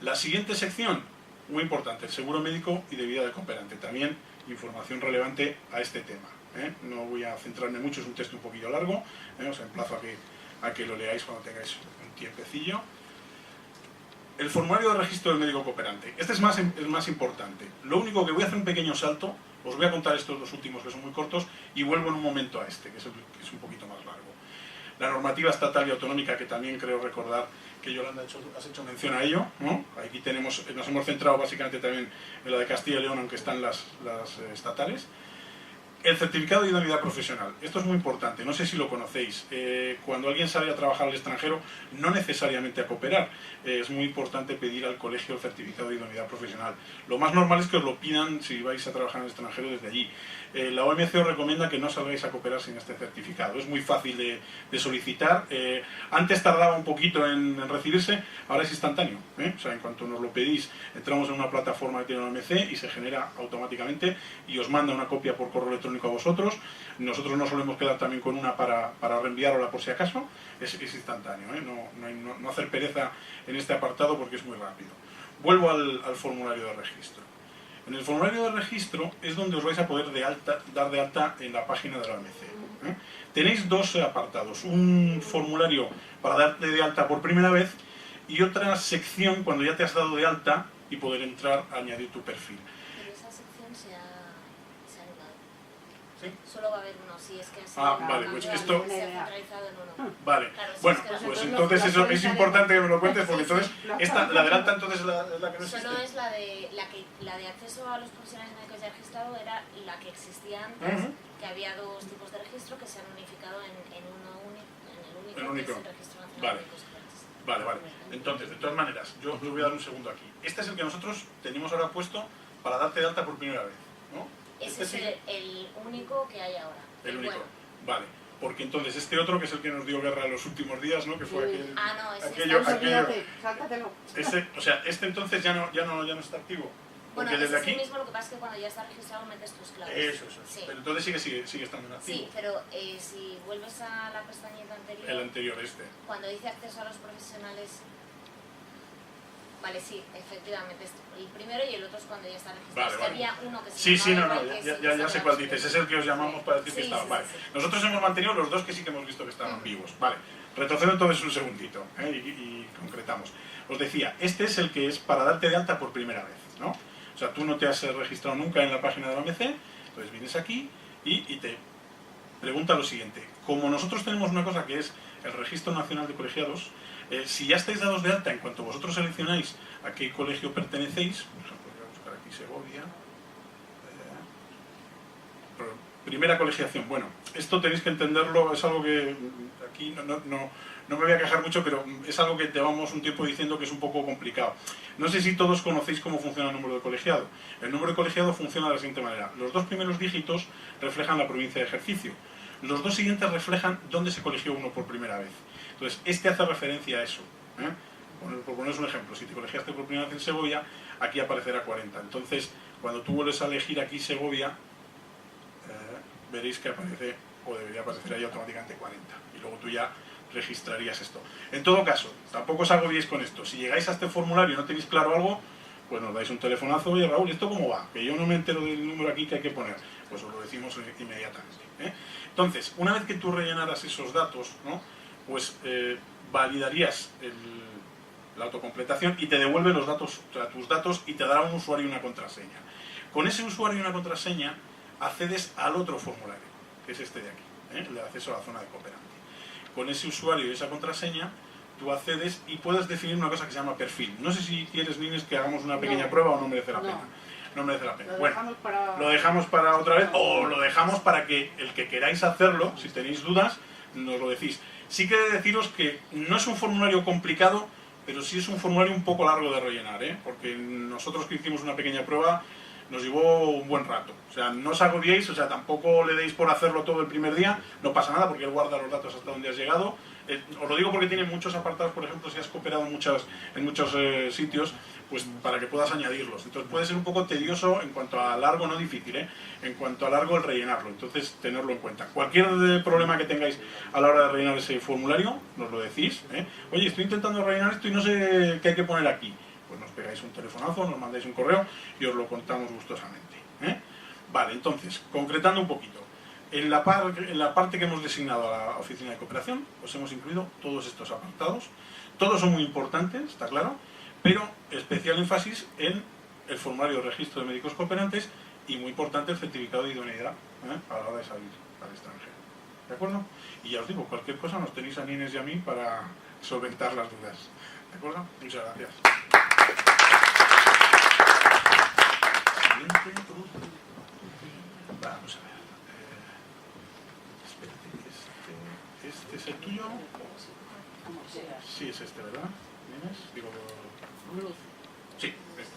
Speaker 4: La siguiente sección, muy importante, el seguro médico y de vida del cooperante. También información relevante a este tema. No voy a centrarme mucho, es un texto un poquillo largo. Os emplazo a que lo leáis cuando tengáis un tiempecillo. El formulario de registro del médico cooperante. Este es el más importante. Lo único que voy a hacer un pequeño salto, os voy a contar estos dos últimos que son muy cortos y vuelvo en un momento a este, que es un poquito más largo. La normativa estatal y autonómica, que también creo recordar que Yolanda has hecho mención a ello, ¿no? Aquí nos hemos centrado básicamente también en la de Castilla y León, aunque están las estatales. El certificado de idoneidad profesional. Esto es muy importante, no sé si lo conocéis. Cuando alguien sale a trabajar al extranjero, no necesariamente a cooperar, es muy importante pedir al colegio el certificado de idoneidad profesional. Lo más normal es que os lo pidan si vais a trabajar en el extranjero desde allí. La OMC os recomienda que no salgáis a cooperar sin este certificado. Es muy fácil de solicitar. Antes tardaba un poquito en recibirse, ahora es instantáneo. O sea, en cuanto nos lo pedís, entramos en una plataforma que tiene la OMC y se genera automáticamente y os manda una copia por correo electrónico a vosotros. Nosotros nos solemos quedar también con una para reenviarla por si acaso. Es instantáneo, no hacer pereza en este apartado porque es muy rápido. Vuelvo al formulario de registro. En el formulario de registro es donde os vais a poder dar de alta en la página de la OMC. Tenéis dos apartados, un formulario para darte de alta por primera vez y otra sección cuando ya te has dado de alta y poder entrar a añadir tu perfil.
Speaker 3: Pero esa sección se ha anulado.
Speaker 4: ¿Sí?
Speaker 3: Solo va a haber uno, si es que así
Speaker 4: vale, pues esto...
Speaker 3: se ha centralizado en uno.
Speaker 4: Vale,
Speaker 3: Claro,
Speaker 4: bueno,
Speaker 3: es que
Speaker 4: pues entonces eso es importante que me lo cuentes porque entonces la de alta entonces es la que no existe.
Speaker 3: Solo es la de acceso a los profesionales médicos ya registrados, era la que existía antes, que había dos tipos de registro que se han unificado en el único, que es el Registro Nacional de Médicos Forenses.
Speaker 4: Vale. Entonces, de todas maneras, yo os voy a dar un segundo aquí. Este es el que nosotros tenemos ahora puesto para darte de alta por primera vez, ¿no?
Speaker 3: Ese es el único que hay ahora.
Speaker 4: El único.
Speaker 3: Bueno.
Speaker 4: Vale. Porque entonces este otro, que es el que nos dio guerra los últimos días, ¿no? Que fue aquel...
Speaker 3: Sáltatelo.
Speaker 4: O sea, este entonces ya no está activo.
Speaker 3: Bueno,
Speaker 4: Porque desde
Speaker 3: es
Speaker 4: aquí...
Speaker 3: el mismo, lo que pasa es que cuando ya está registrado metes tus claves.
Speaker 4: Eso.
Speaker 3: Sí.
Speaker 4: Pero entonces sigue estando en activo.
Speaker 3: Sí, pero si vuelves a la pestañita anterior...
Speaker 4: El anterior,
Speaker 3: Cuando dice acceso a los profesionales... Vale, sí, efectivamente. El primero y el otro es cuando ya está registrado.
Speaker 4: Vale,
Speaker 3: es que había uno que
Speaker 4: Sí,
Speaker 3: igual,
Speaker 4: ya sé cuál dices. Es el que os llamamos para decir que estaba.
Speaker 3: Sí,
Speaker 4: Vale.
Speaker 3: sí.
Speaker 4: Nosotros hemos mantenido los dos que sí que hemos visto que estaban vivos. Vale. Retrocedo entonces un segundito y concretamos. Os decía, este es el que es para darte de alta por primera vez, ¿no? O sea, tú no te has registrado nunca en la página de la OMC, entonces vienes aquí y te pregunta lo siguiente. Como nosotros tenemos una cosa que es el Registro Nacional de Colegiados, si ya estáis dados de alta, en cuanto vosotros seleccionáis a qué colegio pertenecéis, por ejemplo, voy a buscar aquí Segovia, primera colegiación. Bueno, esto tenéis que entenderlo, es algo que aquí no me voy a quejar mucho, pero es algo que llevamos un tiempo diciendo que es un poco complicado. No sé si todos conocéis cómo funciona el número de colegiado. El número de colegiado funciona de la siguiente manera. Los dos primeros dígitos reflejan la provincia de ejercicio. Los dos siguientes reflejan dónde se colegió uno por primera vez. Entonces, este hace referencia a eso. Por poneros un ejemplo, si te colegiaste por primera vez en Segovia, aquí aparecerá 40. Entonces, cuando tú vuelves a elegir aquí Segovia, veréis que aparece, o debería aparecer ahí automáticamente 40. Y luego tú ya registrarías esto. En todo caso, tampoco os agobiéis con esto. Si llegáis a este formulario y no tenéis claro algo, pues nos dais un telefonazo. Oye, Raúl, ¿esto cómo va? Que yo no me entero del número aquí que hay que poner. Pues os lo decimos inmediatamente. Entonces, una vez que tú rellenaras esos datos, ¿no? Pues validarías la autocompletación, y te devuelve los datos, tus datos, y te dará un usuario y una contraseña. Con ese usuario y una contraseña accedes al otro formulario, que es este de aquí, el de acceso a la zona de cooperante. Con ese usuario y esa contraseña tú accedes y puedes definir una cosa que se llama perfil. No sé si quieres, Nines, que hagamos una pequeña prueba o no merece la pena. No merece la pena. Bueno, lo dejamos para otra vez, o lo dejamos para que el que queráis hacerlo, si tenéis dudas, nos lo decís. Sí que he de deciros que no es un formulario complicado, pero sí es un formulario un poco largo de rellenar, porque nosotros que hicimos una pequeña prueba nos llevó un buen rato. O sea, no os agobiéis, o sea, tampoco le deis por hacerlo todo el primer día, no pasa nada porque él guarda los datos hasta donde has llegado. Os lo digo porque tiene muchos apartados, por ejemplo, si has cooperado en muchos sitios, pues para que puedas añadirlos. Entonces puede ser un poco tedioso en cuanto a largo, no difícil, en cuanto a largo el rellenarlo. Entonces tenerlo en cuenta. Cualquier problema que tengáis a la hora de rellenar ese formulario, nos lo decís. Oye, estoy intentando rellenar esto y no sé qué hay que poner aquí. Pues nos pegáis un telefonazo, nos mandáis un correo y os lo contamos gustosamente. Vale, entonces, concretando un poquito. En la parte que hemos designado a la oficina de cooperación, os hemos incluido todos estos apartados. Todos son muy importantes, está claro, pero especial énfasis en el formulario de registro de médicos cooperantes y muy importante el certificado de idoneidad a la hora de salir al extranjero. ¿De acuerdo? Y ya os digo, cualquier cosa nos tenéis a Nines y a mí para solventar las dudas. ¿De acuerdo? Muchas gracias. Vamos a ver. Espérate, este es el tuyo. Sí, es este, ¿verdad? ¿Vienes? Digo, sí, este.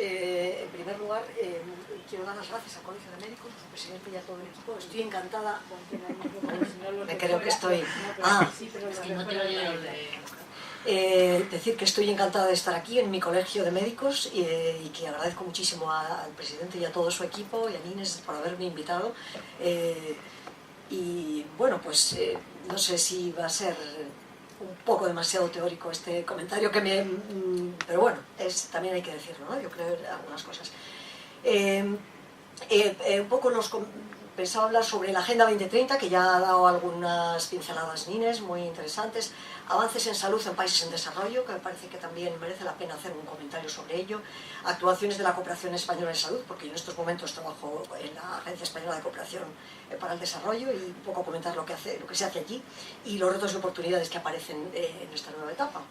Speaker 5: En primer lugar, quiero dar las gracias al Colegio de Médicos, a su presidente y a todo el equipo. Estoy encantada. Me creo que estoy... decir que estoy encantada de estar aquí en mi colegio de médicos y que agradezco muchísimo al presidente y a todo su equipo y a Nines por haberme invitado. Y bueno, pues no sé si va a ser un poco demasiado teórico este comentario pero bueno, también hay que decirlo, ¿no? Yo creo en algunas cosas. Un poco pensaba hablar sobre la Agenda 2030, que ya ha dado algunas pinceladas Nines muy interesantes. Avances en salud en países en desarrollo, que me parece que también merece la pena hacer un comentario sobre ello. Actuaciones de la Cooperación Española en Salud, porque yo en estos momentos trabajo en la Agencia Española de Cooperación para el Desarrollo, y un poco comentar lo que se hace allí y los retos y oportunidades que aparecen en esta nueva etapa.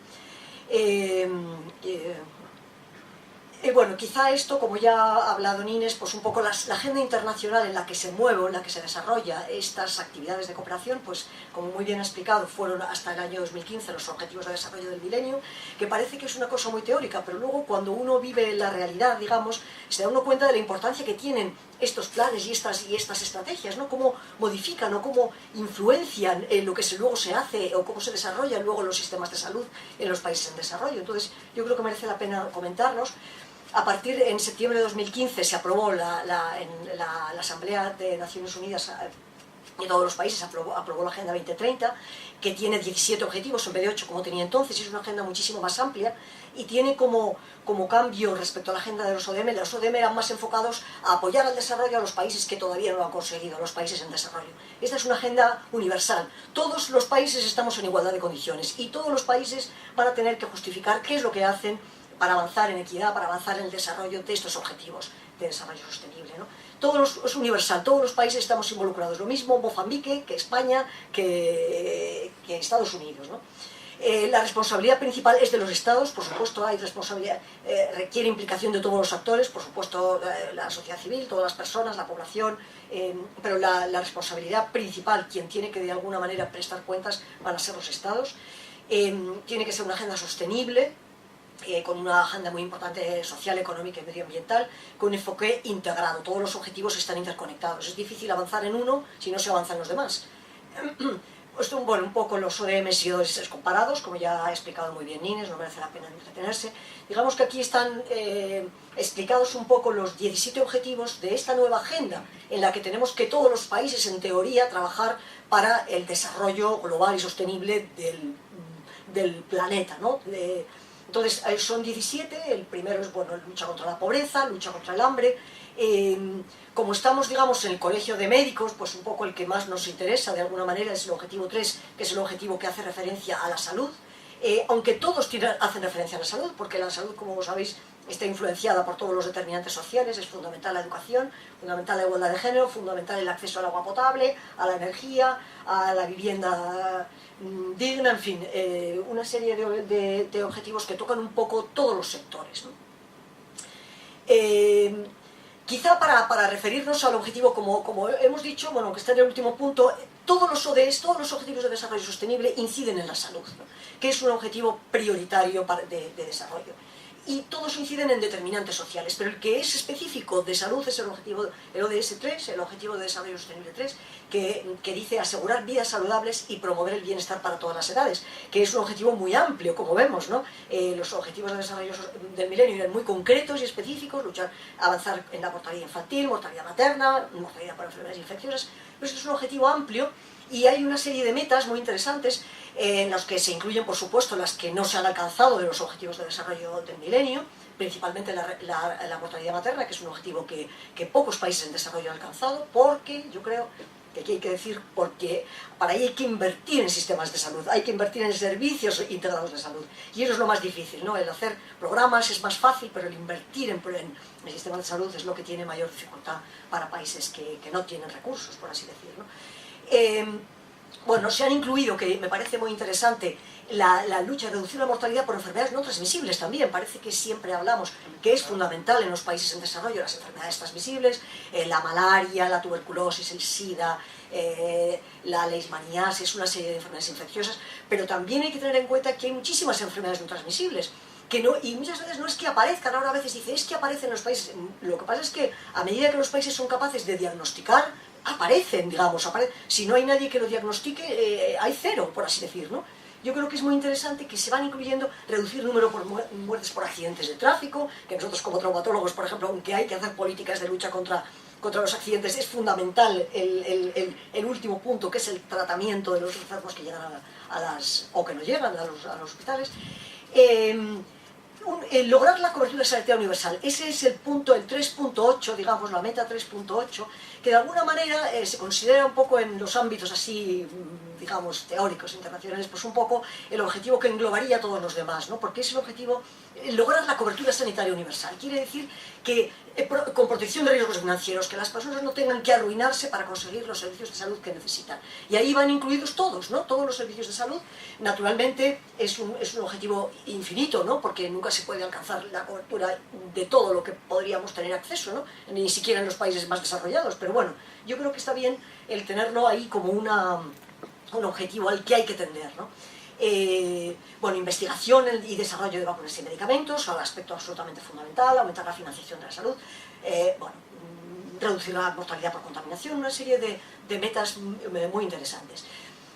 Speaker 5: Bueno, quizá esto, como ya ha hablado Nines, pues un poco la agenda internacional en la que se mueve, en la que se desarrolla estas actividades de cooperación, pues como muy bien ha explicado, fueron hasta el año 2015 los Objetivos de Desarrollo del Milenio, que parece que es una cosa muy teórica, pero luego cuando uno vive la realidad, digamos, se da uno cuenta de la importancia que tienen estos planes y estas estrategias, ¿no? Cómo modifican o cómo influencian en lo que luego se hace o cómo se desarrollan luego los sistemas de salud en los países en desarrollo. Entonces, yo creo que merece la pena comentarlos. En septiembre de 2015 se aprobó en la Asamblea de Naciones Unidas de todos los países, aprobó la Agenda 2030, que tiene 17 objetivos en vez de 8 como tenía entonces, y es una agenda muchísimo más amplia, y tiene como cambio respecto a la agenda de los ODM. Los ODM eran más enfocados a apoyar al desarrollo a los países que todavía no lo han conseguido, a los países en desarrollo. Esta es una agenda universal. Todos los países estamos en igualdad de condiciones, y todos los países van a tener que justificar qué es lo que hacen para avanzar en equidad, para avanzar en el desarrollo de estos objetivos de desarrollo sostenible, ¿no? Es universal, todos los países estamos involucrados, lo mismo Mozambique que España, que Estados Unidos, ¿no? La responsabilidad principal es de los Estados, por supuesto hay responsabilidad, requiere implicación de todos los actores, por supuesto la sociedad civil, todas las personas, la población, pero la responsabilidad principal, quien tiene que de alguna manera prestar cuentas, van a ser los Estados. Tiene que ser una agenda sostenible, con una agenda muy importante social, económica y medioambiental, con un enfoque integrado. Todos los objetivos están interconectados. Es difícil avanzar en uno si no se avanzan los demás. Bueno, un poco los ODMs y ODS comparados, como ya ha explicado muy bien Nines, no merece la pena entretenerse. Digamos que aquí están explicados un poco los 17 objetivos de esta nueva agenda, en la que tenemos que todos los países, en teoría, trabajar para el desarrollo global y sostenible del planeta, ¿no? Entonces, son 17, el primero es, bueno, lucha contra la pobreza, lucha contra el hambre. Como estamos, digamos, en el colegio de médicos, pues un poco el que más nos interesa, de alguna manera, es el objetivo 3, que es el objetivo que hace referencia a la salud. Aunque todos hacen referencia a la salud, porque la salud, como sabéis, está influenciada por todos los determinantes sociales, es fundamental la educación, fundamental la igualdad de género, fundamental el acceso al agua potable, a la energía, a la vivienda digna, en fin, una serie de objetivos que tocan un poco todos los sectores, ¿no? Quizá para referirnos al objetivo, como hemos dicho, bueno, que está en el último punto, todos los ODS, todos los Objetivos de Desarrollo Sostenible inciden en la salud, ¿no? Que es un objetivo prioritario de desarrollo. Y todos inciden en determinantes sociales, pero el que es específico de salud es el ODS 3, el Objetivo de Desarrollo Sostenible 3, que dice asegurar vidas saludables y promover el bienestar para todas las edades, que es un objetivo muy amplio, como vemos, ¿no? Los Objetivos de Desarrollo del Milenio eran muy concretos y específicos, avanzar en la mortalidad infantil, mortalidad materna, mortalidad por enfermedades infecciosas, pero es un objetivo amplio. Y hay una serie de metas muy interesantes en las que se incluyen, por supuesto, las que no se han alcanzado de los Objetivos de Desarrollo del Milenio, principalmente la mortalidad materna, que es un objetivo que pocos países en desarrollo han alcanzado, porque yo creo que aquí hay que decir, porque para ello hay que invertir en sistemas de salud, hay que invertir en servicios integrados de salud, y eso es lo más difícil, ¿no? El hacer programas es más fácil, pero el invertir en sistemas de salud es lo que tiene mayor dificultad para países que no tienen recursos, por así decirlo. Bueno, se han incluido, que me parece muy interesante, la lucha de reducir la mortalidad por enfermedades no transmisibles también. Parece que siempre hablamos que es fundamental en los países en desarrollo las enfermedades transmisibles, la malaria, la tuberculosis, el SIDA, la leishmaniasis, una serie de enfermedades infecciosas, pero también hay que tener en cuenta que hay muchísimas enfermedades no transmisibles. Y muchas veces no es que aparezcan, ahora a veces dice, es que aparecen en los países. Lo que pasa es que a medida que los países son capaces de diagnosticar, aparecen, digamos, si no hay nadie que lo diagnostique, hay cero, por así decir, ¿no? Yo creo que es muy interesante que se van incluyendo reducir número por muertes por accidentes de tráfico, que nosotros como traumatólogos, por ejemplo, aunque hay que hacer políticas de lucha contra los accidentes, es fundamental el último punto, que es el tratamiento de los enfermos que llegan o que no llegan a los hospitales. Lograr la cobertura sanitaria universal, ese es el punto, el 3.8, digamos, la meta 3.8, que de alguna manera se considera un poco en los ámbitos así, digamos, teóricos, internacionales, pues un poco el objetivo que englobaría a todos los demás, ¿no? Porque es el objetivo, lograr la cobertura sanitaria universal. Quiere decir que con protección de riesgos financieros, que las personas no tengan que arruinarse para conseguir los servicios de salud que necesitan. Y ahí van incluidos todos, ¿no? Todos los servicios de salud. Naturalmente es un objetivo infinito, ¿no? Porque nunca se puede alcanzar la cobertura de todo lo que podríamos tener acceso, ¿no? Ni siquiera en los países más desarrollados. Pero bueno, yo creo que está bien el tenerlo ahí como un objetivo al que hay que tender, ¿no? Bueno, investigación y desarrollo de vacunas y medicamentos, el aspecto absolutamente fundamental, aumentar la financiación de la salud, bueno, reducir la mortalidad por contaminación, una serie de metas muy interesantes.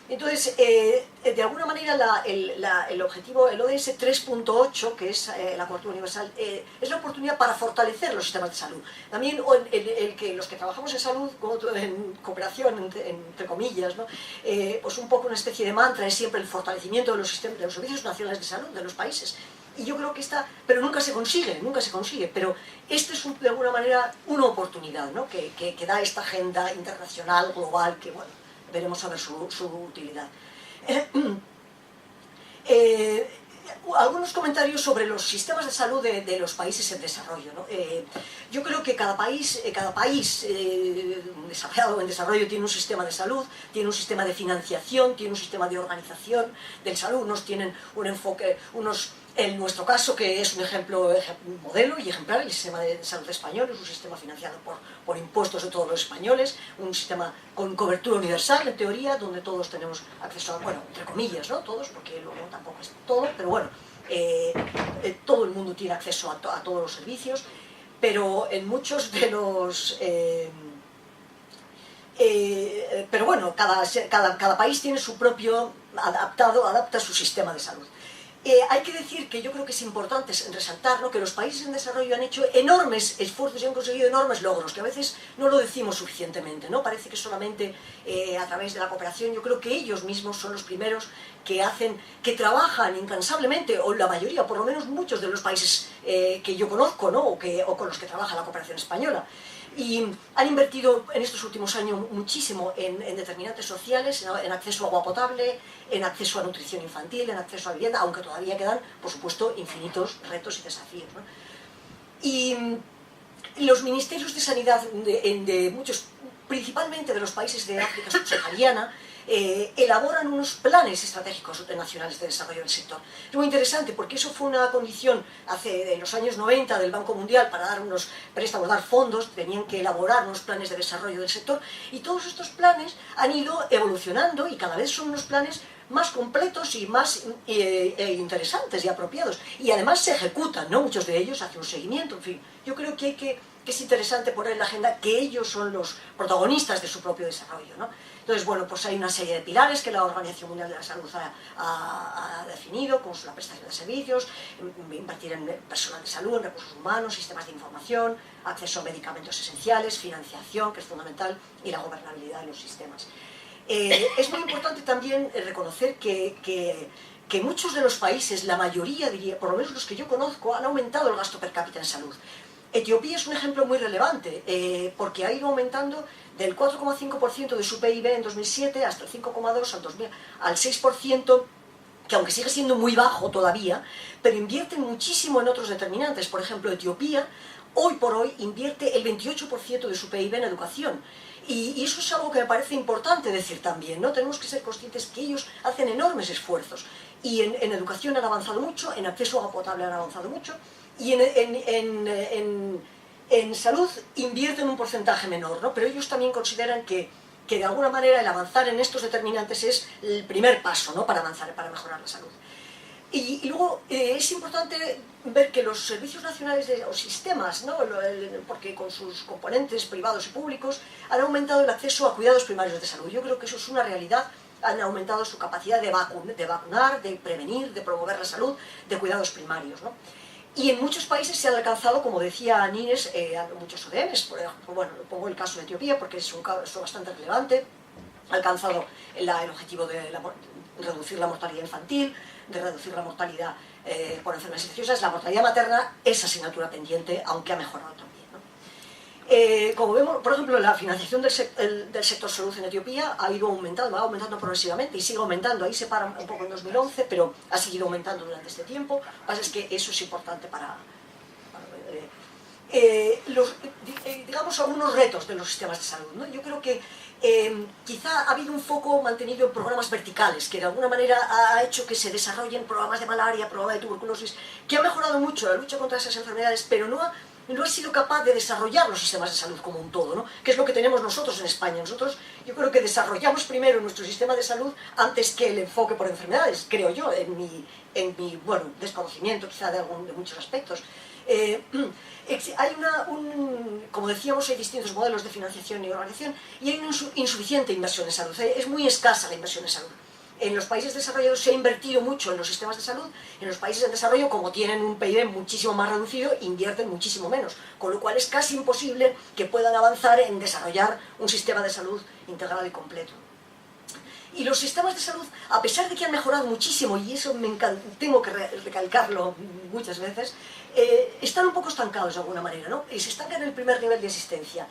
Speaker 5: Entonces, de alguna manera el objetivo, el ODS 3.8, que es la cobertura universal, es la oportunidad para fortalecer los sistemas de salud. También los que trabajamos en salud, en cooperación, entre comillas, ¿no? Pues un poco una especie de mantra es siempre el fortalecimiento de los servicios nacionales de salud de los países. Y yo creo que pero nunca se consigue, pero este es de alguna manera una oportunidad, ¿no? que da esta agenda internacional, global, que bueno, veremos a ver su utilidad. Algunos comentarios sobre los sistemas de salud de los países en desarrollo, ¿no? Yo creo que cada país desarrollado o en desarrollo tiene un sistema de salud, tiene un sistema de financiación, tiene un sistema de organización de salud. Unos tienen un enfoque, en nuestro caso, que es un ejemplo modelo y ejemplar, el sistema de salud español es un sistema financiado por impuestos de todos los españoles, un sistema con cobertura universal, en teoría, donde todos tenemos acceso a, bueno, entre comillas, ¿no? Todos, porque luego tampoco es todo, pero bueno, todo el mundo tiene acceso a todos los servicios, pero en muchos de los... pero bueno, cada país tiene su propio adapta su sistema de salud. Hay que decir que yo creo que es importante resaltar, ¿no?, que los países en desarrollo han hecho enormes esfuerzos y han conseguido enormes logros, que a veces no lo decimos suficientemente, ¿no? Parece que solamente a través de la cooperación. Yo creo que ellos mismos son los primeros que trabajan incansablemente, o la mayoría, por lo menos muchos de los países que yo conozco, ¿no?, o con los que trabaja la cooperación española. Y han invertido en estos últimos años muchísimo en determinantes sociales, en acceso a agua potable, en acceso a nutrición infantil, en acceso a vivienda, aunque todavía quedan, por supuesto, infinitos retos y desafíos, ¿no? Y los ministerios de sanidad de muchos, principalmente de los países de África subsahariana, elaboran unos planes estratégicos nacionales de desarrollo del sector. Es muy interesante porque eso fue una condición en los años 90 del Banco Mundial para dar unos préstamos, dar fondos, tenían que elaborar unos planes de desarrollo del sector, y todos estos planes han ido evolucionando y cada vez son unos planes más completos y más interesantes y apropiados, y además se ejecutan, ¿no? Muchos de ellos hacen un seguimiento, en fin. Yo creo que es interesante poner en la agenda que ellos son los protagonistas de su propio desarrollo, ¿no? Entonces, bueno, pues hay una serie de pilares que la Organización Mundial de la Salud ha definido, como son la prestación de servicios, invertir en personal de salud, en recursos humanos, sistemas de información, acceso a medicamentos esenciales, financiación, que es fundamental, y la gobernabilidad de los sistemas. Es muy importante también reconocer que muchos de los países, la mayoría, diría, por lo menos los que yo conozco, han aumentado el gasto per cápita en salud. Etiopía es un ejemplo muy relevante, porque ha ido aumentando del 4,5% de su PIB en 2007 hasta el 5,2% al 6%, que aunque sigue siendo muy bajo todavía, pero invierte muchísimo en otros determinantes. Por ejemplo, Etiopía, hoy por hoy, invierte el 28% de su PIB en educación. Y eso es algo que me parece importante decir también, ¿no? Tenemos que ser conscientes que ellos hacen enormes esfuerzos. Y en educación han avanzado mucho, en acceso a agua potable han avanzado mucho, y en salud invierten un porcentaje menor, ¿no? Pero ellos también consideran que de alguna manera el avanzar en estos determinantes es el primer paso, ¿no?, para avanzar, para mejorar la salud. Y luego es importante ver que los servicios nacionales o sistemas, ¿no?, porque con sus componentes privados y públicos, han aumentado el acceso a cuidados primarios de salud. Yo creo que eso es una realidad. Han aumentado su capacidad de vacunar, de prevenir, de promover la salud, de cuidados primarios, ¿no? Y en muchos países se han alcanzado, como decía Nines, muchos ODMs. Por ejemplo, bueno, pongo el caso de Etiopía porque es un caso bastante relevante. Ha alcanzado el objetivo de reducir la mortalidad infantil, de reducir la mortalidad por enfermedades infecciosas. La mortalidad materna es asignatura pendiente, aunque ha mejorado también, ¿no? Como vemos, por ejemplo, la financiación del sector salud en Etiopía ha ido aumentando, va aumentando progresivamente y sigue aumentando. Ahí se para un poco en 2011, pero ha seguido aumentando durante este tiempo. Lo que pasa es que eso es importante digamos, algunos retos de los sistemas de salud, ¿no? Yo creo que quizá ha habido un foco mantenido en programas verticales, que de alguna manera ha hecho que se desarrollen programas de malaria, programas de tuberculosis, que ha mejorado mucho la lucha contra esas enfermedades, pero no ha sido capaz de desarrollar los sistemas de salud como un todo, ¿no?, que es lo que tenemos nosotros en España. Nosotros, yo creo que desarrollamos primero nuestro sistema de salud antes que el enfoque por enfermedades, creo yo, en mi bueno, desconocimiento quizá de muchos aspectos. Hay como decíamos, hay distintos modelos de financiación y organización, y hay una insuficiente inversión en salud. Es muy escasa la inversión en salud. En los países desarrollados se ha invertido mucho en los sistemas de salud. En los países en desarrollo, como tienen un PIB muchísimo más reducido, invierten muchísimo menos, con lo cual es casi imposible que puedan avanzar en desarrollar un sistema de salud integral y completo. Y los sistemas de salud, a pesar de que han mejorado muchísimo, y eso tengo que recalcarlo muchas veces, están un poco estancados de alguna manera, ¿no? Y se estancan en el primer nivel de asistencia.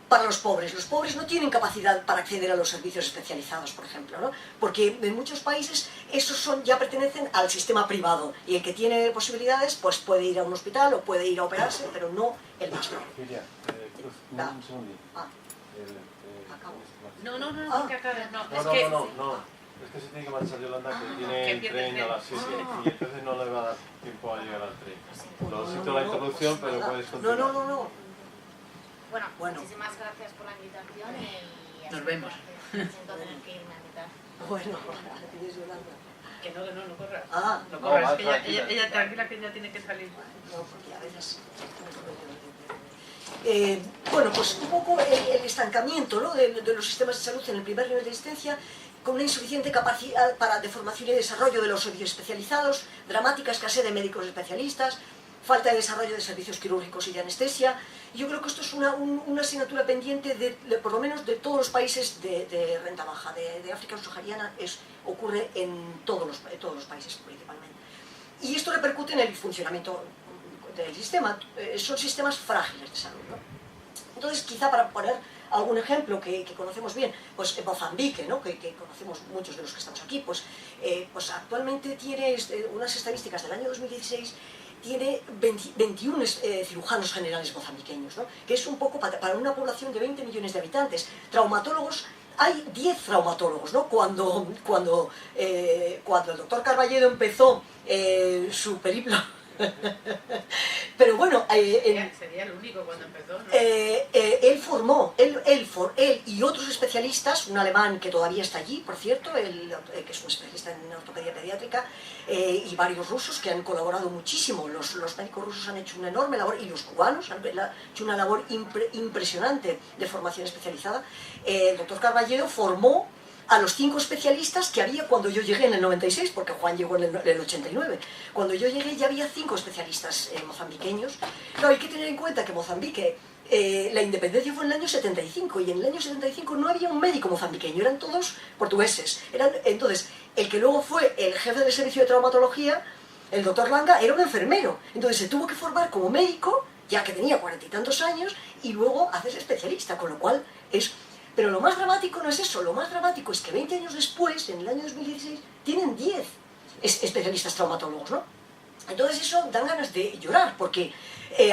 Speaker 5: Para los pobres no tienen capacidad para acceder a los servicios especializados, por ejemplo, ¿no? Porque en muchos países esos ya pertenecen al sistema privado, y el que tiene posibilidades pues puede ir a un hospital o puede ir a operarse, pero no el más pobre.
Speaker 6: Un segundito.
Speaker 2: No, que acabe. No,
Speaker 6: es que se tiene que marchar Yolanda, que tiene tren a las 7 y entonces no le va a dar tiempo a llegar al tren. Lo siento la interrupción, pero puedes continuar.
Speaker 5: No.
Speaker 3: Bueno, muchísimas gracias por la invitación y
Speaker 2: nos vemos.
Speaker 3: Siento tener que irme a mitad.
Speaker 5: Bueno, adiós, Yolanda.
Speaker 2: Que no corras.
Speaker 5: No
Speaker 2: corras, que ella tranquila, que ella tiene que salir.
Speaker 5: No, porque a veces... bueno, pues un poco el estancamiento, ¿no?, de los sistemas de salud en el primer nivel de asistencia, con una insuficiente capacidad de formación y desarrollo de los servicios especializados, dramática escasez de médicos especialistas, falta de desarrollo de servicios quirúrgicos y de anestesia. Yo creo que esto es una asignatura pendiente por lo menos de todos los países de renta baja, de África subsahariana, ocurre en todos los países principalmente. Y esto repercute en el funcionamiento del sistema, son sistemas frágiles de salud, ¿no? Entonces, quizá para poner algún ejemplo que conocemos bien, pues Mozambique, ¿no? que conocemos muchos de los que estamos aquí, pues actualmente tiene unas estadísticas del año 2016, tiene 21 cirujanos generales mozambiqueños, ¿no? Que es un poco para una población de 20 millones de habitantes. Traumatólogos, hay 10 traumatólogos, ¿no? Cuando el doctor Carballedo empezó su periplo... Pero bueno,
Speaker 2: sería el único cuando empezó, ¿no?
Speaker 5: Él formó, él y otros especialistas, un alemán que todavía está allí, por cierto, que es un especialista en ortopedia pediátrica, y varios rusos que han colaborado muchísimo. Los médicos rusos han hecho una enorme labor, y los cubanos han hecho una labor impresionante de formación especializada. El doctor Carballedo formó a los 5 especialistas que había cuando yo llegué en el 96, porque Juan llegó en el 89. Cuando yo llegué ya había 5 especialistas mozambiqueños. Claro, hay que tener en cuenta que Mozambique, la independencia fue en el año 75, y en el año 75 no había un médico mozambiqueño, eran todos portugueses. Entonces, el que luego fue el jefe del servicio de traumatología, el doctor Langa, era un enfermero. Entonces se tuvo que formar como médico, ya que tenía 40 y tantos años, y luego hacerse especialista, con lo cual es... Pero lo más dramático no es eso, lo más dramático es que 20 años después, en el año 2016, tienen 10 especialistas traumatólogos, ¿no? Entonces eso dan ganas de llorar, porque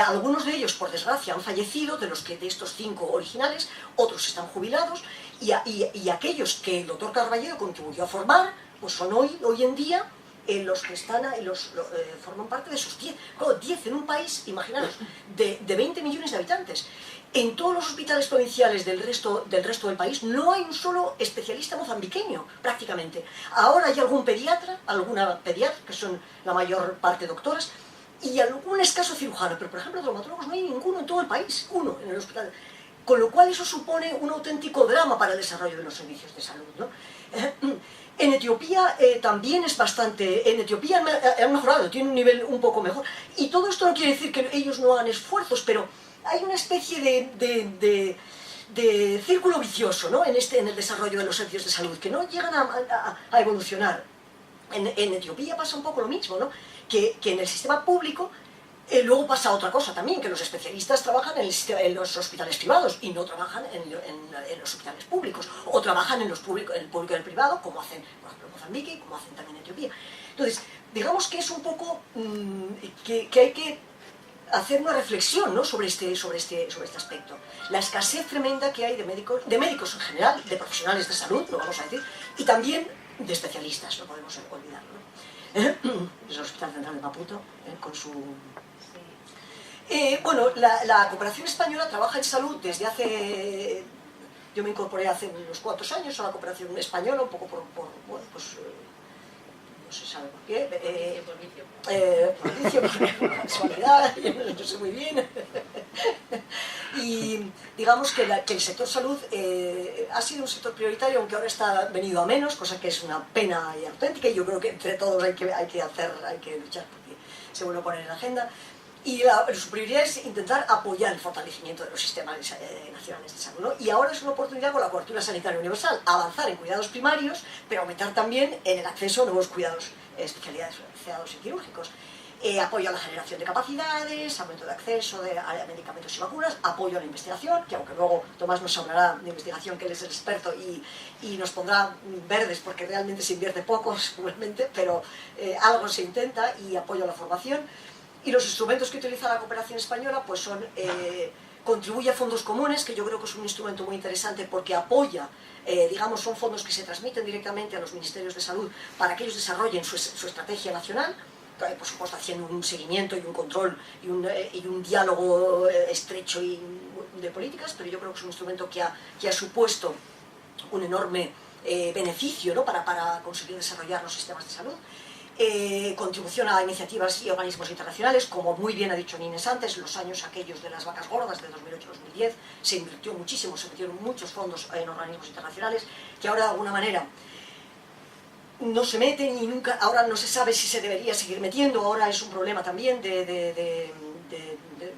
Speaker 5: algunos de ellos, por desgracia, han fallecido, de estos 5 originales, otros están jubilados, y aquellos que el doctor Carballedo contribuyó a formar, pues son hoy en día los que están, forman parte de esos 10. Claro, 10 en un país, imaginaros, de 20 millones de habitantes. En todos los hospitales provinciales del resto del país no hay un solo especialista mozambiqueño, prácticamente. Ahora hay alguna pediatra, que son la mayor parte doctoras, y algún escaso cirujano, pero por ejemplo traumatólogos no hay ninguno en todo el país, uno en el hospital. Con lo cual eso supone un auténtico drama para el desarrollo de los servicios de salud, ¿no? En Etiopía también es bastante... En Etiopía han mejorado, tiene un nivel un poco mejor. Y todo esto no quiere decir que ellos no hagan esfuerzos, pero hay una especie de círculo vicioso, ¿no? en el desarrollo de los servicios de salud, que no llegan a evolucionar. En Etiopía pasa un poco lo mismo, ¿no? Que en el sistema público luego pasa otra cosa también, que los especialistas trabajan en los hospitales privados y no trabajan en los hospitales públicos, o trabajan en el público y el privado, como hacen, por ejemplo, en Mozambique y como hacen también en Etiopía. Entonces, digamos que es un poco que hay que hacer una reflexión, ¿no? sobre este aspecto. La escasez tremenda que hay de médicos en general, de profesionales de salud, lo vamos a decir, y también de especialistas, no podemos olvidarlo, ¿no? Es el Hospital Central de Maputo, con su... bueno, la cooperación española trabaja en salud desde hace... Yo me incorporé hace unos cuantos años a la cooperación española, un poco bueno, pues... no se sabe por qué, por vicio, por casualidad, no sé muy bien. Y digamos que el sector salud ha sido un sector prioritario, aunque ahora está venido a menos, cosa que es una pena y auténtica, y yo creo que entre todos hay que luchar porque se vuelve a poner en la agenda. Y su prioridad es intentar apoyar el fortalecimiento de los sistemas nacionales de salud, ¿no? Y ahora es una oportunidad con la cobertura sanitaria universal, avanzar en cuidados primarios, pero aumentar también en el acceso a nuevos cuidados, especialidades y quirúrgicos. Apoyo a la generación de capacidades, aumento de acceso a medicamentos y vacunas, apoyo a la investigación, que aunque luego Tomás nos hablará de investigación, que él es el experto y nos pondrá verdes porque realmente se invierte poco, seguramente, pero algo se intenta, y apoyo a la formación. Y los instrumentos que utiliza la cooperación española pues son, contribuye a fondos comunes, que yo creo que es un instrumento muy interesante porque apoya, digamos, son fondos que se transmiten directamente a los ministerios de salud para que ellos desarrollen su estrategia nacional, por supuesto haciendo un seguimiento y un control y un diálogo estrecho de políticas, pero yo creo que es un instrumento que ha supuesto un enorme beneficio, ¿no? para conseguir desarrollar los sistemas de salud. Contribución a iniciativas y organismos internacionales, como muy bien ha dicho Nines antes, los años aquellos de las vacas gordas de 2008-2010, se invirtió muchísimo, se metieron muchos fondos en organismos internacionales, que ahora de alguna manera no se meten y nunca, ahora no se sabe si se debería seguir metiendo, ahora es un problema también de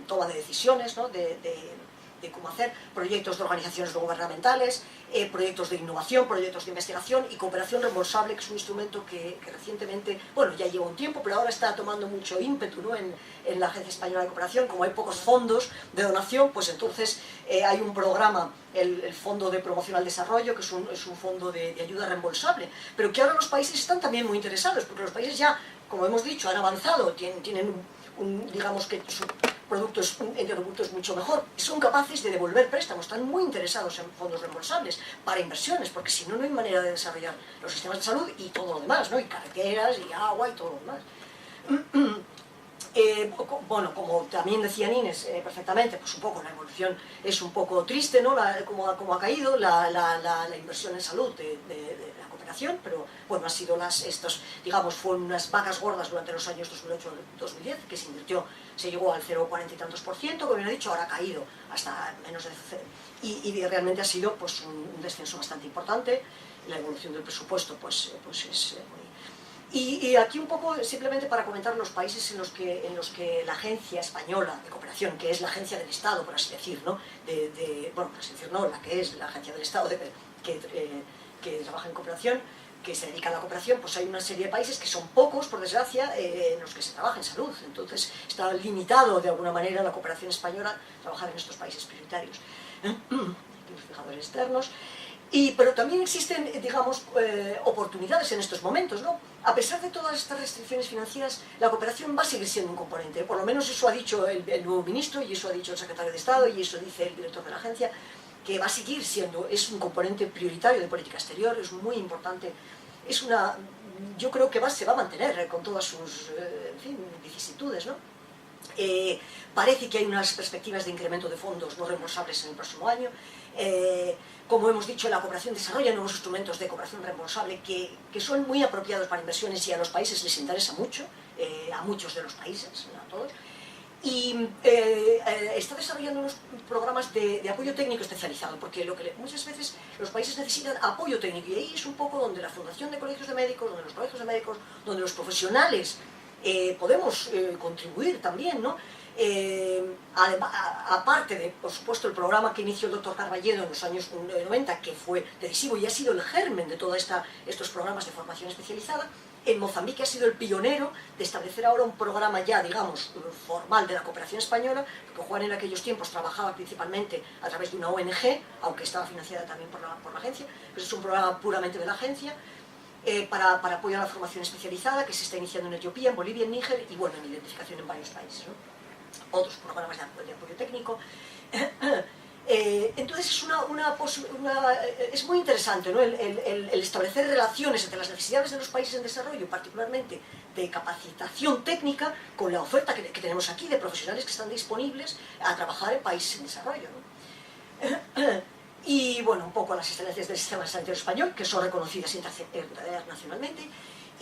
Speaker 5: toma de decisiones, ¿no? de cómo hacer proyectos de organizaciones no gubernamentales, proyectos de innovación, proyectos de investigación y cooperación reembolsable, que es un instrumento que recientemente, bueno, ya lleva un tiempo, pero ahora está tomando mucho ímpetu, ¿no? en la Agencia Española de Cooperación. Como hay pocos fondos de donación, pues entonces hay un programa, el Fondo de Promoción al Desarrollo, que es un fondo de ayuda reembolsable, pero que ahora los países están también muy interesados, porque los países ya, como hemos dicho, han avanzado, tienen digamos que su producto es mucho mejor, son capaces de devolver préstamos, están muy interesados en fondos reembolsables para inversiones, porque si no, no hay manera de desarrollar los sistemas de salud y todo lo demás, ¿no? Y carreteras, y agua, y todo lo demás. Bueno, como también decía Inés perfectamente, pues un poco la evolución es un poco triste, ¿no? Como ha caído la inversión en salud de la cooperación, pero bueno, han sido digamos, fueron unas vacas gordas durante los años 2008-2010, que se llegó al 0,40 y tantos %, como bien he dicho, ahora ha caído hasta menos de 0, y realmente ha sido pues un descenso bastante importante. La evolución del presupuesto pues es muy... Y aquí un poco simplemente para comentar los países en los que la Agencia Española de Cooperación, que es la agencia del Estado, por así decir, ¿no? Bueno, por así decir, no, la que es la agencia del Estado que trabaja en cooperación, que se dedica a la cooperación, pues hay una serie de países que son pocos, por desgracia, en los que se trabaja en salud. Entonces está limitado de alguna manera la cooperación española a trabajar en estos países prioritarios. Los fijadores externos. Pero también existen, digamos, oportunidades en estos momentos, ¿no? A pesar de todas estas restricciones financieras, la cooperación va a seguir siendo un componente. Por lo menos eso ha dicho el nuevo ministro, y eso ha dicho el secretario de Estado, y eso dice el director de la agencia, que va a seguir siendo, es un componente prioritario de política exterior, es muy importante, yo creo que se va a mantener con todas sus, en fin, vicisitudes, ¿no? Parece que hay unas perspectivas de incremento de fondos no reembolsables en el próximo año. Como hemos dicho, la cooperación desarrolla nuevos instrumentos de cooperación reembolsable que son muy apropiados para inversiones y a los países les interesa mucho, a muchos de los países, no a todos. Y está desarrollando unos programas de apoyo técnico especializado, porque muchas veces los países necesitan apoyo técnico, y ahí es un poco donde la Fundación de Colegios de Médicos, donde los colegios de médicos, donde los profesionales podemos contribuir también, ¿no? Aparte de, por supuesto, el programa que inició el doctor Carballedo en los años 90, que fue decisivo y ha sido el germen de todos estos programas de formación especializada. En Mozambique ha sido el pionero de establecer ahora un programa ya, digamos, formal de la cooperación española, porque Juan en aquellos tiempos trabajaba principalmente a través de una ONG, aunque estaba financiada también por la agencia, pero es un programa puramente de la agencia, para apoyar la formación especializada que se está iniciando en Etiopía, en Bolivia, en Níger, y bueno, en identificación en varios países, ¿no? Otros programas de apoyo técnico. Entonces es muy interesante, ¿no? el establecer relaciones entre las necesidades de los países en desarrollo, particularmente de capacitación técnica, con la oferta que tenemos aquí de profesionales que están disponibles a trabajar en países en desarrollo, ¿no? Y bueno, un poco las excelencias del sistema sanitario español, que son reconocidas internacionalmente.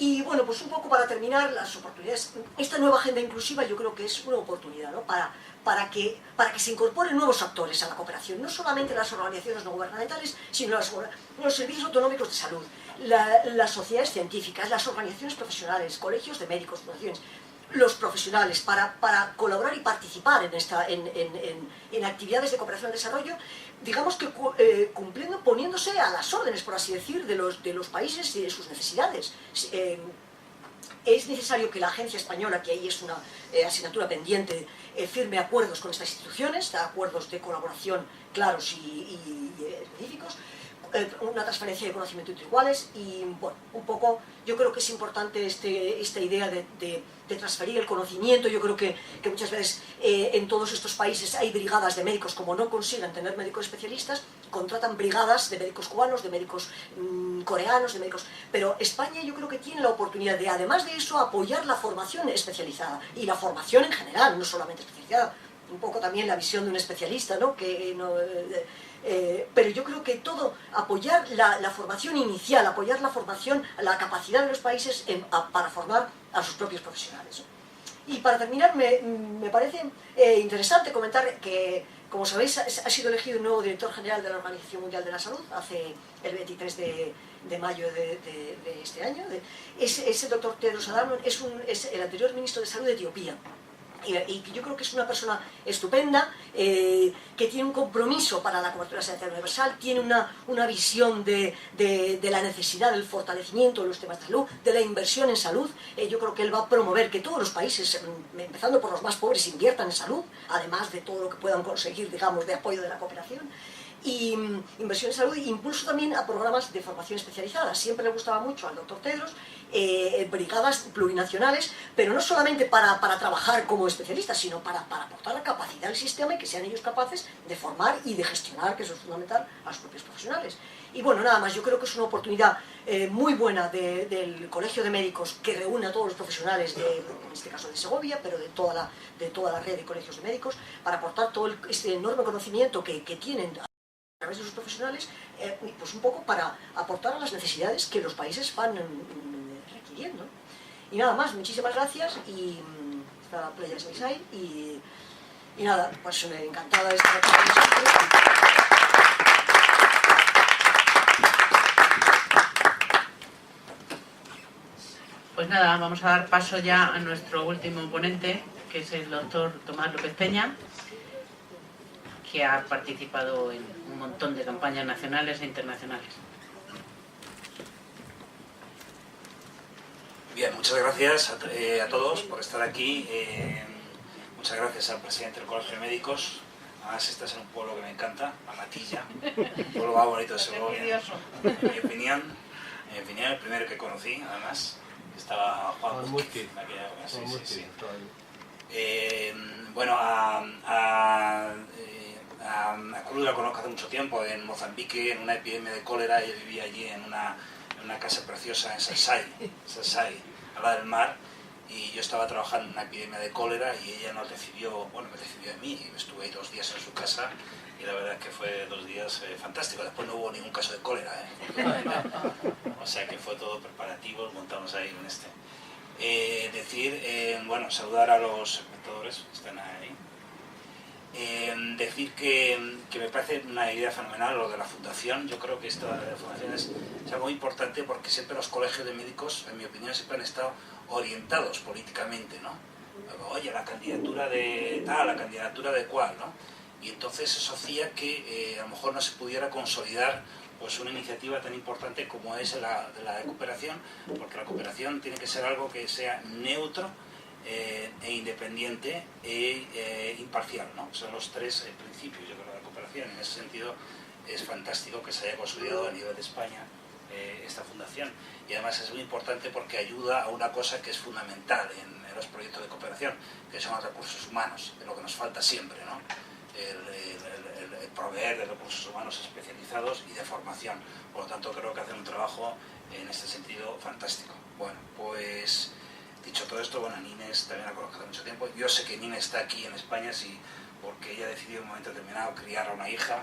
Speaker 5: Y bueno, pues un poco para terminar, las oportunidades, esta nueva agenda inclusiva yo creo que es una oportunidad, ¿no? para que se incorporen nuevos actores a la cooperación, no solamente las organizaciones no gubernamentales, sino los servicios autonómicos de salud, las sociedades científicas, las organizaciones profesionales, colegios de médicos, fundaciones, los profesionales, para colaborar y participar en actividades de cooperación al desarrollo, digamos que poniéndose a las órdenes, por así decir, de los países y de sus necesidades. Es necesario que la agencia española, que ahí es una asignatura pendiente, firme acuerdos con estas instituciones, acuerdos de colaboración claros y específicos, una transferencia de conocimiento entre iguales, y bueno, un poco yo creo que es importante esta idea de transferir el conocimiento. Yo creo que muchas veces en todos estos países hay brigadas de médicos, como no consiguen tener médicos especialistas, contratan brigadas de médicos cubanos, de médicos coreanos, de médicos... Pero España yo creo que tiene la oportunidad de, además de eso, apoyar la formación especializada, y la formación en general, no solamente especializada, un poco también la visión de un especialista, ¿no? Pero yo creo que todo, apoyar la formación inicial, apoyar la formación, la capacidad de los países para formar a sus propios profesionales, ¿no? Y para terminar, me parece interesante comentar que, como sabéis, ha sido elegido un nuevo director general de la Organización Mundial de la Salud el 23 de mayo de este año. Es el doctor Tedros Adhanom, es el anterior ministro de Salud de Etiopía. Y yo creo que es una persona estupenda, que tiene un compromiso para la cobertura sanitaria universal, tiene una visión de la necesidad del fortalecimiento de los temas de salud, de la inversión en salud. Yo creo que él va a promover que todos los países, empezando por los más pobres, inviertan en salud, además de todo lo que puedan conseguir, digamos, de apoyo de la cooperación. Y inversión en salud e impulso también a programas de formación especializada. Siempre le gustaba mucho al doctor Tedros brigadas plurinacionales, pero no solamente para trabajar como especialistas, sino para aportar la capacidad del sistema y que sean ellos capaces de formar y de gestionar, que eso es fundamental, a los propios profesionales. Y bueno, nada más, yo creo que es una oportunidad muy buena del Colegio de Médicos, que reúne a todos los profesionales, en este caso de Segovia, pero de toda la red de colegios de médicos, para aportar todo este enorme conocimiento que tienen a través de sus profesionales, pues un poco para aportar a las necesidades que los países van requiriendo. Y nada más, muchísimas gracias, y esta playa es Isai, y nada, pues encantada de estar aquí con vosotros.
Speaker 2: Pues nada, vamos a dar paso ya a nuestro último ponente, que es el doctor Tomás López Peña, que ha participado en un montón de campañas nacionales e internacionales.
Speaker 7: Bien, muchas gracias a todos por estar aquí. Muchas gracias al presidente del Colegio de Médicos. Además, estás en un pueblo que me encanta, Amatilla, un pueblo más bonito de Segovia. En mi opinión, el primero que conocí, además, estaba Juan Murqui. Bueno, a Cruz la conozco hace mucho tiempo, en Mozambique, en una epidemia de cólera. Yo vivía allí en una casa preciosa en Sassai, al lado del mar, y yo estaba trabajando en una epidemia de cólera y ella me recibió de mí, y estuve ahí 2 días en su casa, y la verdad es que fue 2 días fantásticos. Después no hubo ningún caso de cólera, o sea que fue todo preparativos, montamos ahí en este. Bueno, saludar a los espectadores que están ahí. Decir que me parece una idea fenomenal lo de la fundación. Yo creo que esta fundación es algo muy importante, porque siempre los colegios de médicos, en mi opinión, siempre han estado orientados políticamente, ¿no? Oye, la candidatura de tal, la candidatura de cual, ¿no? Y entonces eso hacía que a lo mejor no se pudiera consolidar pues una iniciativa tan importante como es la de cooperación, porque la cooperación tiene que ser algo que sea neutro, e independiente e imparcial, ¿no? Son los 3 principios, yo creo, de la cooperación. En ese sentido es fantástico que se haya consolidado a nivel de España esta fundación, y además es muy importante porque ayuda a una cosa que es fundamental en los proyectos de cooperación, que son los recursos humanos, de lo que nos falta siempre, ¿no? El proveer de recursos humanos especializados y de formación. Por lo tanto, creo que hacen un trabajo en este sentido fantástico. Bueno, pues dicho todo esto, bueno, Nines también la conozco hace mucho tiempo. Yo sé que Nines está aquí en España porque ella decidió en un momento determinado criar a una hija,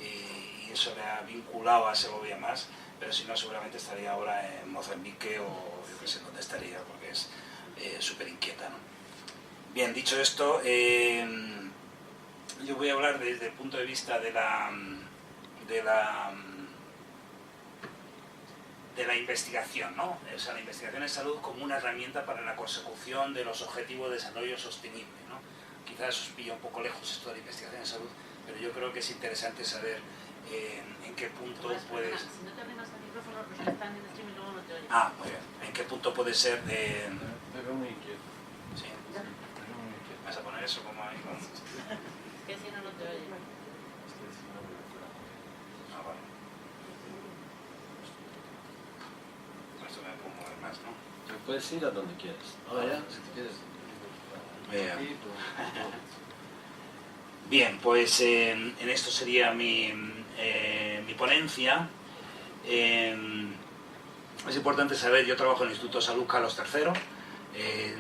Speaker 7: y eso le ha vinculado a Segovia más, pero si no, seguramente estaría ahora en Mozambique, o yo qué sé dónde estaría, porque es súper inquieta, ¿no? Bien, dicho esto, yo voy a hablar desde el punto de vista de la investigación, ¿no? O sea, la investigación en salud como una herramienta para la consecución de los objetivos de desarrollo sostenible, ¿no? Quizás os pilla un poco lejos esto de la investigación en salud, pero yo creo que es interesante saber en qué punto puedes...
Speaker 2: Si no te arrimas al micrófono, los que están en el streaming luego no te oyen.
Speaker 7: Ah, muy bien. ¿En qué punto puede ser de...?
Speaker 6: Te veo muy inquieto.
Speaker 7: Sí. ¿Vas a poner eso como ahí?
Speaker 2: Que si no, no te oyen.
Speaker 7: Ah, vale. Esto me puedo mover más, ¿no?
Speaker 1: Te puedes ir a donde quieras. Ahora ya, si te quieres.
Speaker 7: Bien, pues en esto sería mi ponencia. Es importante saber, yo trabajo en el Instituto de Salud Carlos III.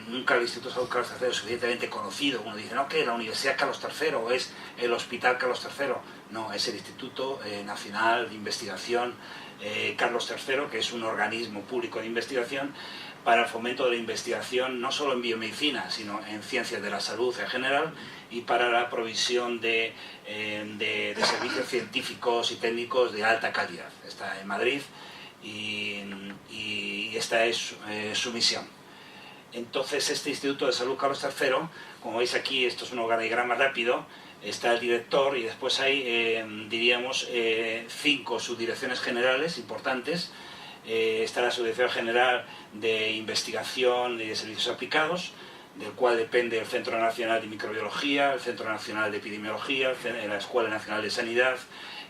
Speaker 7: Nunca el Instituto de Salud Carlos III es suficientemente conocido. Uno dice, no, que la Universidad Carlos III o es el Hospital Carlos III. No, es el Instituto Nacional de Investigación Carlos III, que es un organismo público de investigación para el fomento de la investigación, no solo en biomedicina, sino en ciencias de la salud en general, y para la provisión de servicios científicos y técnicos de alta calidad. Está en Madrid, y esta es su misión. Entonces este Instituto de Salud Carlos III, como veis aquí, esto es un organigrama rápido, está el director y después hay, diríamos, 5 subdirecciones generales importantes. Está la Subdirección General de Investigación y de Servicios Aplicados, del cual depende el Centro Nacional de Microbiología, el Centro Nacional de Epidemiología, la Escuela Nacional de Sanidad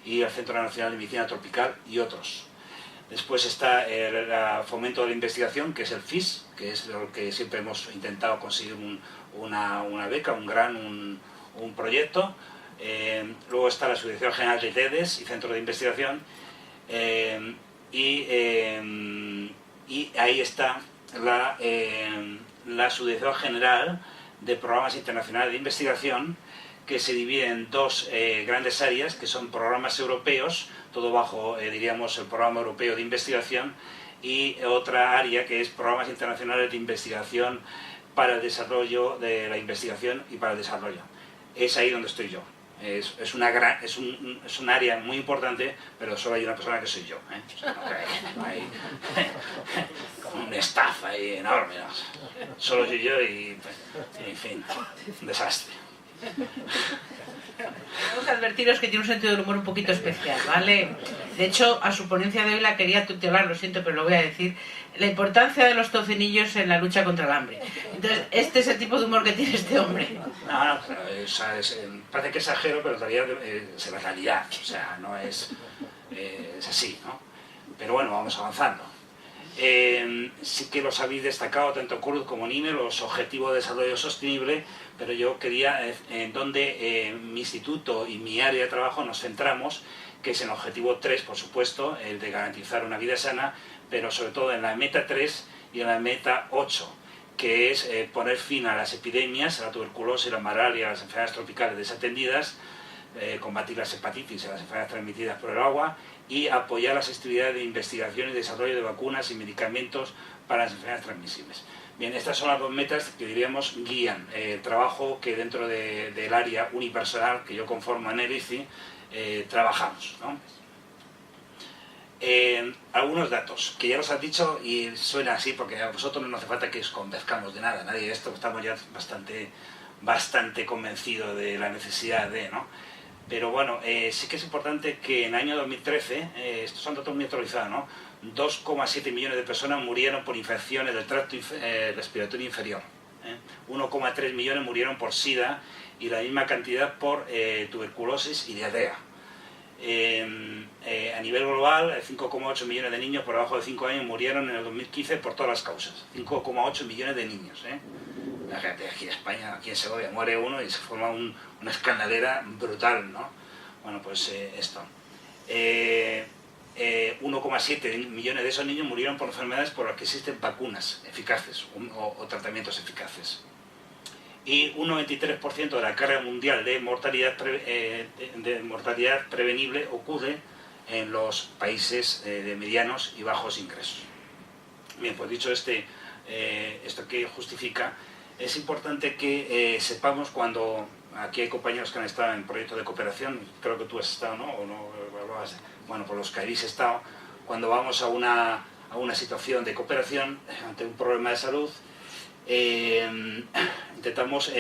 Speaker 7: y el Centro Nacional de Medicina Tropical y otros. Después está el Fomento de la Investigación, que es el FIS, que es lo que siempre hemos intentado conseguir una beca, un proyecto. Luego está la Subdirección General de Redes y Centros de Investigación. Y ahí está la Subdirección General de Programas Internacionales de Investigación, que se divide en 2 grandes áreas, que son programas europeos, todo bajo, diríamos, el Programa Europeo de Investigación, y otra área que es programas internacionales de investigación para el desarrollo de la investigación y para el desarrollo. Es ahí donde estoy yo. Es un área muy importante, pero solo hay una persona que soy yo, ¿eh? O sea, no hay como un staff ahí enorme, ¿no? Solo soy yo y, en fin, un desastre.
Speaker 2: Tengo que advertiros que tiene un sentido del humor un poquito especial, ¿vale? De hecho, a su ponencia de hoy la quería tutelar, lo siento, pero lo voy a decir. La importancia de los tocinillos en la lucha contra el hambre. Entonces, este es el tipo de humor que tiene este hombre.
Speaker 7: No, parece que exagero, pero en realidad es la realidad. O sea, no es así, ¿no? Pero bueno, vamos avanzando. Sí que los habéis destacado, tanto Cruz como Nine, los objetivos de desarrollo sostenible, pero yo quería, en donde mi instituto y mi área de trabajo nos centramos, que es en el objetivo 3, por supuesto, el de garantizar una vida sana, pero sobre todo en la meta 3 y en la meta 8, que es poner fin a las epidemias, a la tuberculosis, la malaria, las enfermedades tropicales desatendidas, combatir las hepatitis y las enfermedades transmitidas por el agua, y apoyar las actividades de investigación y desarrollo de vacunas y medicamentos para las enfermedades transmisibles. Bien, estas son las 2 metas que diríamos guían el trabajo que dentro del área unipersonal que yo conformo en el ICI trabajamos, ¿no? Algunos datos que ya los has dicho y suena así porque a vosotros no hace falta que os convenzcamos de nada, nadie de esto, estamos ya bastante convencidos de la necesidad de, ¿no? Pero bueno, sí que es importante que en el año 2013, estos son datos muy actualizados, ¿no? 2,7 millones de personas murieron por infecciones del tracto respiratorio inferior. 1,3 millones murieron por SIDA y la misma cantidad por tuberculosis y diarrea. A nivel global, 5,8 millones de niños por debajo de 5 años murieron en el 2015 por todas las causas. 5,8 millones de niños. Fíjate, aquí en España, aquí en Segovia, muere uno y se forma una escandalera brutal, ¿no? Bueno, pues esto. 1,7 millones de esos niños murieron por enfermedades por las que existen vacunas eficaces o tratamientos eficaces. Y un 93% de la carga mundial de mortalidad prevenible ocurre en los países de medianos y bajos ingresos. Bien, pues dicho esto que justifica, es importante que sepamos cuando, aquí hay compañeros que han estado en proyectos de cooperación, creo que tú has estado, ¿no? ¿O no? Bueno, por los que habéis estado, cuando vamos a una situación de cooperación ante un problema de salud, intentamos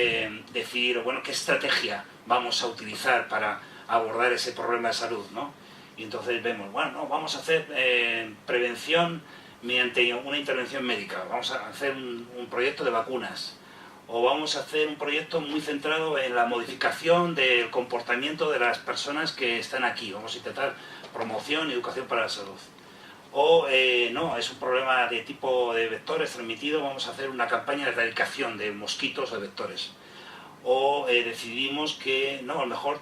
Speaker 7: decidir, bueno, qué estrategia vamos a utilizar para abordar ese problema de salud, ¿no? Y entonces vemos, bueno, no, vamos a hacer prevención mediante una intervención médica, vamos a hacer un proyecto de vacunas, o vamos a hacer un proyecto muy centrado en la modificación del comportamiento de las personas que están aquí, vamos a intentar promoción y educación para la salud. O no, es un problema de tipo de vectores transmitidos, vamos a hacer una campaña de erradicación de mosquitos o de vectores. O decidimos que no, el mejor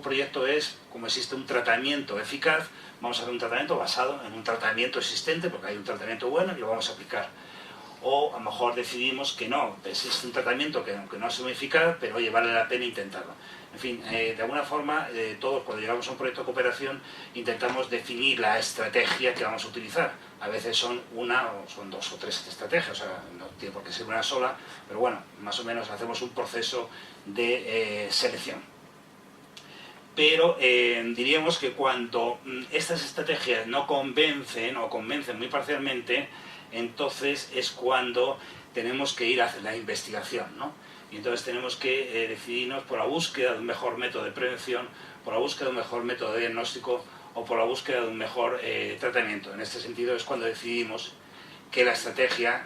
Speaker 7: proyecto es, como existe un tratamiento eficaz, vamos a hacer un tratamiento basado en un tratamiento existente, porque hay un tratamiento bueno y lo vamos a aplicar. O a lo mejor decidimos que no, existe un tratamiento que aunque no sea muy eficaz, pero oye, vale la pena intentarlo. En fin, de alguna forma, todos cuando llegamos a un proyecto de cooperación intentamos definir la estrategia que vamos a utilizar. A veces son una, o son 2 o 3 estrategias, o sea, no tiene por qué ser una sola, pero bueno, más o menos hacemos un proceso de selección. pero diríamos que cuando estas estrategias no convencen o convencen muy parcialmente, entonces es cuando tenemos que ir hacia la investigación, ¿no? Y entonces tenemos que decidirnos por la búsqueda de un mejor método de prevención, por la búsqueda de un mejor método de diagnóstico o por la búsqueda de un mejor tratamiento. En este sentido es cuando decidimos que la estrategia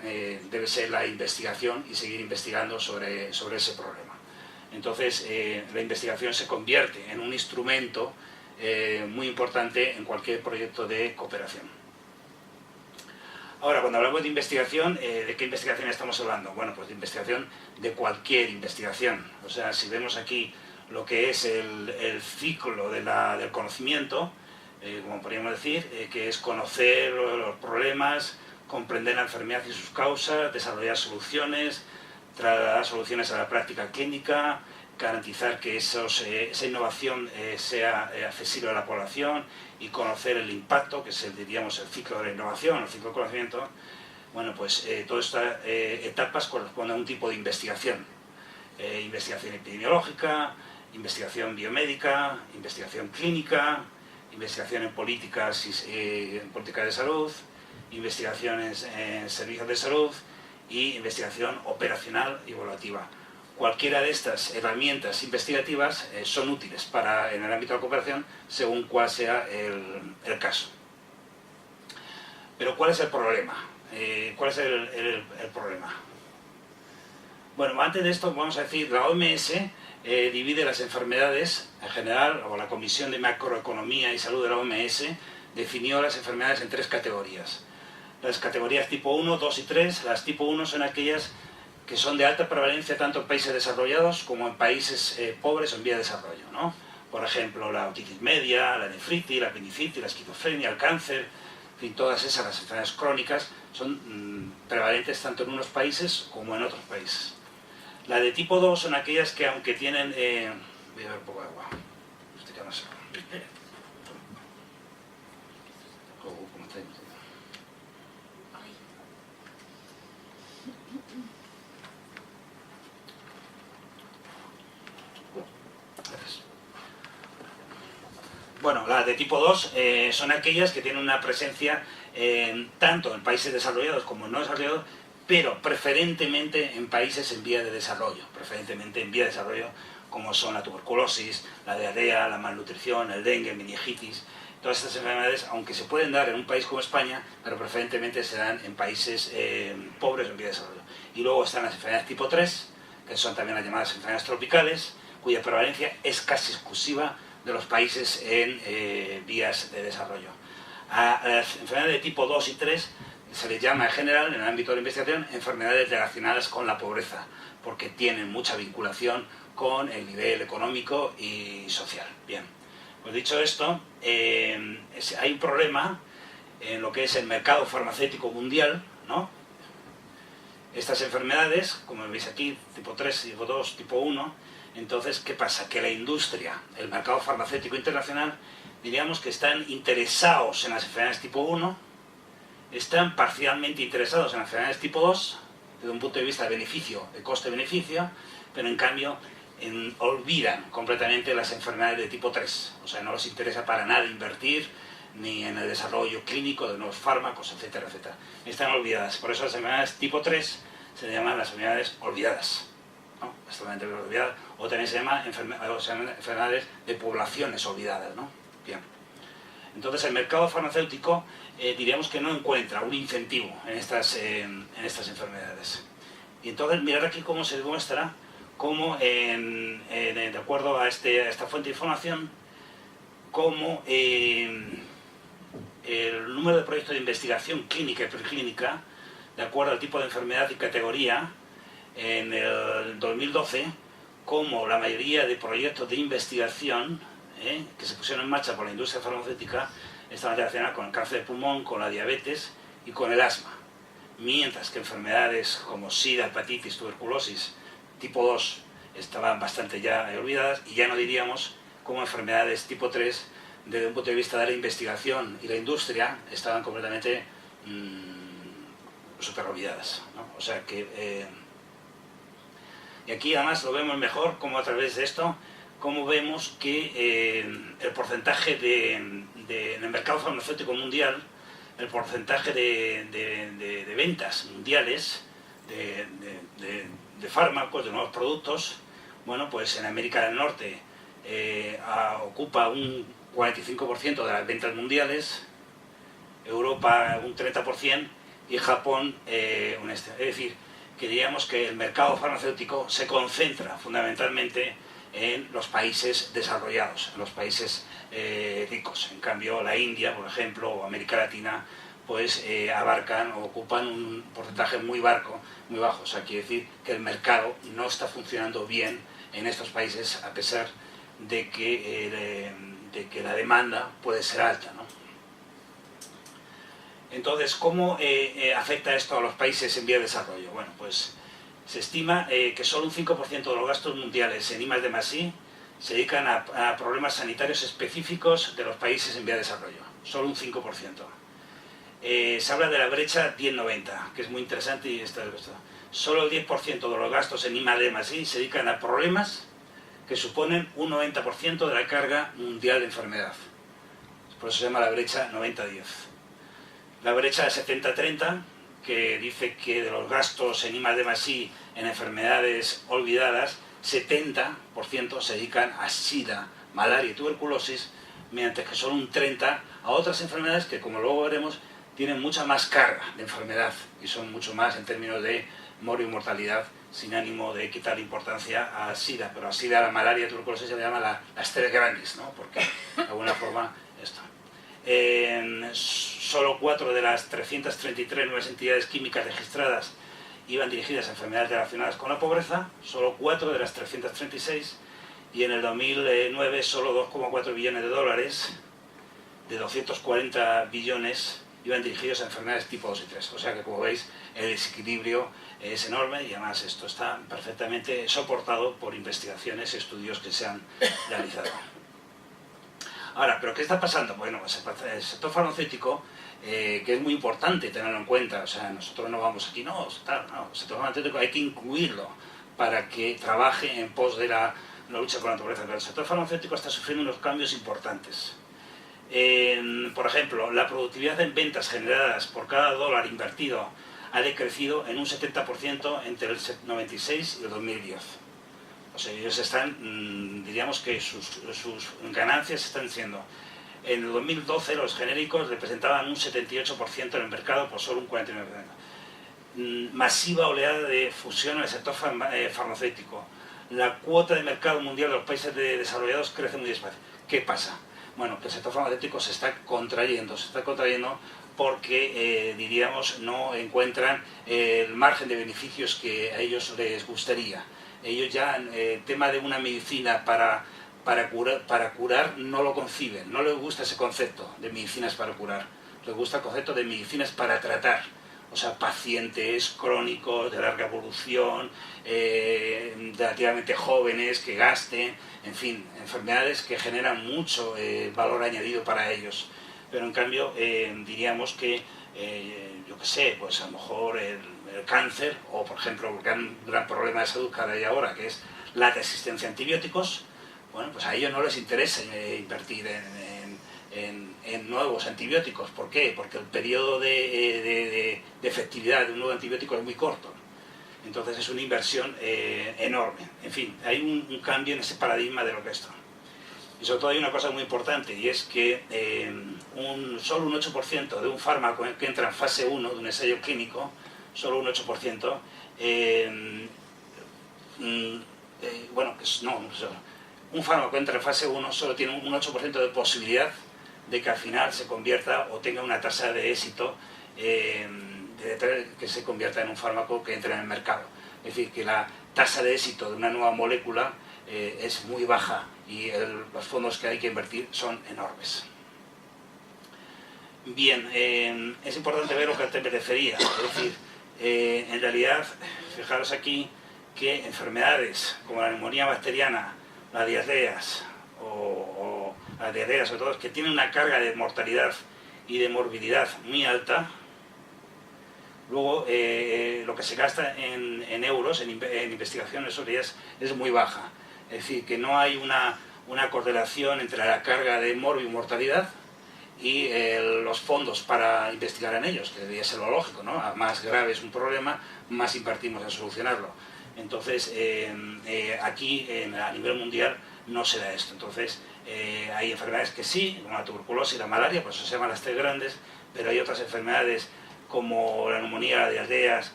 Speaker 7: debe ser la investigación y seguir investigando sobre ese problema. Entonces, la investigación se convierte en un instrumento muy importante en cualquier proyecto de cooperación. Ahora, cuando hablamos de investigación, ¿de qué investigación estamos hablando? Bueno, pues de investigación de cualquier investigación. O sea, si vemos aquí lo que es el ciclo del conocimiento, como podríamos decir, que es conocer los problemas, comprender la enfermedad y sus causas, desarrollar soluciones, trasladar soluciones a la práctica clínica, garantizar que esa innovación sea accesible a la población y conocer el impacto, que es diríamos, el ciclo de la innovación, el ciclo del conocimiento. Bueno, pues todas estas etapas corresponden a un tipo de investigación. Investigación epidemiológica, investigación biomédica, investigación clínica, investigación en políticas de salud, investigación en servicios de salud y investigación operacional y evaluativa. Cualquiera de estas herramientas investigativas son útiles en el ámbito de la cooperación según cuál sea el caso. Pero ¿cuál es el problema? ¿Cuál es el problema? Bueno, antes de esto vamos a decir, la OMS divide las enfermedades en general, o la Comisión de Macroeconomía y Salud de la OMS definió las enfermedades en 3 categorías. Las categorías tipo 1, 2 y 3, las tipo 1 son aquellas que son de alta prevalencia tanto en países desarrollados como en países pobres o en vía de desarrollo, ¿no? Por ejemplo, la otitis media, la nefritis, la apendicitis, la esquizofrenia, el cáncer, en fin, todas esas, las enfermedades crónicas, son prevalentes tanto en unos países como en otros países. La de tipo 2 son aquellas que aunque tienen... voy a beber un poco de agua. Estoy que no sé. Bueno, las de tipo 2 son aquellas que tienen una presencia tanto en países desarrollados como en no desarrollados, pero preferentemente en países en vía de desarrollo, como son la tuberculosis, la diarrea, la malnutrición, el dengue, meningitis. Todas estas enfermedades, aunque se pueden dar en un país como España, pero preferentemente se dan en países pobres o en vía de desarrollo. Y luego están las enfermedades tipo 3, que son también las llamadas enfermedades tropicales, cuya prevalencia es casi exclusiva de los países en vías de desarrollo. A las enfermedades de tipo 2 y 3 se les llama en general, en el ámbito de la investigación, enfermedades relacionadas con la pobreza, porque tienen mucha vinculación con el nivel económico y social. Bien, pues dicho esto, hay un problema en lo que es el mercado farmacéutico mundial, ¿no? Estas enfermedades, como veis aquí, tipo 3, tipo 2, tipo 1, entonces, ¿qué pasa? Que la industria, el mercado farmacéutico internacional, diríamos que están interesados en las enfermedades tipo 1, están parcialmente interesados en las enfermedades tipo 2, desde un punto de vista de beneficio, de coste-beneficio, pero en cambio olvidan completamente las enfermedades de tipo 3. O sea, no les interesa para nada invertir ni en el desarrollo clínico de nuevos fármacos, etcétera, etcétera. Están olvidadas. Por eso las enfermedades tipo 3 se llaman las enfermedades olvidadas, ¿no? Olvidadas. O también se llaman enfermedades de poblaciones olvidadas, ¿no? Bien. Entonces el mercado farmacéutico diríamos que no encuentra un incentivo en estas enfermedades. Y entonces mirar aquí cómo se demuestra cómo, de acuerdo a esta fuente de información, cómo el número de proyectos de investigación clínica y preclínica, de acuerdo al tipo de enfermedad y categoría, en el 2012, como la mayoría de proyectos de investigación que se pusieron en marcha por la industria farmacéutica estaban relacionadas con el cáncer de pulmón, con la diabetes y con el asma. Mientras que enfermedades como SIDA, hepatitis, tuberculosis, tipo 2, estaban bastante ya olvidadas, y ya no diríamos como enfermedades tipo 3, desde un punto de vista de la investigación y la industria, estaban completamente súper olvidadas, ¿no? O sea que... y aquí además lo vemos mejor como a través de esto, cómo vemos que el porcentaje en el mercado farmacéutico mundial, el porcentaje de ventas mundiales de fármacos, de nuevos productos, bueno, pues en América del Norte ocupa un 45% de las ventas mundiales, Europa un 30% y Japón es decir, que diríamos que el mercado farmacéutico se concentra fundamentalmente en los países desarrollados, en los países ricos. En cambio, la India, por ejemplo, o América Latina, pues abarcan o ocupan un porcentaje muy bajo. O sea, quiere decir que el mercado no está funcionando bien en estos países, a pesar de que la demanda puede ser alta, ¿no? Entonces, ¿cómo afecta esto a los países en vía de desarrollo? Bueno, pues se estima que solo un 5% de los gastos mundiales en I+D+I se dedican a problemas sanitarios específicos de los países en vía de desarrollo. Solo un 5%. Se habla de la brecha 10-90, que es muy interesante y solo el 10% de los gastos en I+D+I se dedican a problemas que suponen un 90% de la carga mundial de enfermedad. Por eso se llama la brecha 90-10. La brecha 70-30, que dice que de los gastos en I+D+I en enfermedades olvidadas, 70% se dedican a SIDA, malaria y tuberculosis, mientras que solo un 30% a otras enfermedades que, como luego veremos, tienen mucha más carga de enfermedad y son mucho más en términos de morbio y mortalidad, sin ánimo de quitar importancia a SIDA. Pero a SIDA, la malaria y la tuberculosis se le llama las tres grandes, ¿no? Porque de alguna forma esto. Solo 4 de las 333 nuevas entidades químicas registradas iban dirigidas a enfermedades relacionadas con la pobreza, solo 4 de las 336, y en el 2009 solo 2,4 billones de dólares de 240 billones iban dirigidos a enfermedades tipo 2 y 3. O sea que, como veis, el desequilibrio es enorme y además esto está perfectamente soportado por investigaciones y estudios que se han realizado. Ahora, ¿pero qué está pasando? Bueno, el sector farmacéutico, que es muy importante tenerlo en cuenta, o sea, nosotros no vamos aquí, no, el sector farmacéutico hay que incluirlo para que trabaje en pos de la lucha contra la pobreza, pero el sector farmacéutico está sufriendo unos cambios importantes. Por ejemplo, la productividad en ventas generadas por cada dólar invertido ha decrecido en un 70% entre el 96 y el 2010. O sea, ellos están, diríamos que sus ganancias están siendo, en el 2012 los genéricos representaban un 78% en el mercado por solo un 49%. Masiva oleada de fusión en el sector farmacéutico. La cuota de mercado mundial de los países desarrollados crece muy despacio. ¿Qué pasa? Bueno, que el sector farmacéutico se está contrayendo porque, diríamos, no encuentran el margen de beneficios que a ellos les gustaría. Ellos ya, el tema de una medicina para curar no lo conciben, no les gusta ese concepto de medicinas para curar, les gusta el concepto de medicinas para tratar, o sea, pacientes crónicos, de larga evolución, relativamente jóvenes, que gasten, en fin, enfermedades que generan mucho valor añadido para ellos. Pero en cambio, diríamos que, yo qué sé, pues a lo mejor el cáncer, o por ejemplo, un gran problema de salud que hay ahora, que es la resistencia a antibióticos, bueno, pues a ellos no les interesa invertir en nuevos antibióticos. ¿Por qué? Porque el periodo de efectividad de un nuevo antibiótico es muy corto. Entonces es una inversión enorme. En fin, hay un cambio en ese paradigma de lo que es esto. Y sobre todo hay una cosa muy importante, y es que solo un 8% de un fármaco que entra en fase 1 de un ensayo clínico, solo un 8%, un fármaco que entra en fase 1 solo tiene un 8% de posibilidad de que al final se convierta o tenga una tasa de éxito que se convierta en un fármaco que entre en el mercado. Es decir, que la tasa de éxito de una nueva molécula es muy baja y los fondos que hay que invertir son enormes. Bien, es importante ver lo que te merecería. Es decir, en realidad, fijaros aquí que enfermedades como la neumonía bacteriana, las diarreas, o las diarreas sobre todo, que tienen una carga de mortalidad y de morbilidad muy alta, luego lo que se gasta en euros, en investigación, esos días, es muy baja. Es decir, que no hay una correlación entre la carga de morbo y mortalidad y los fondos para investigar en ellos, que debería ser lo lógico, ¿no? A más grave es un problema, más invertimos en solucionarlo. Entonces, aquí a nivel mundial no se da esto. Entonces, hay enfermedades que sí, como la tuberculosis y la malaria, pues eso se llaman las 3 grandes, pero hay otras enfermedades como la neumonía, las diarreas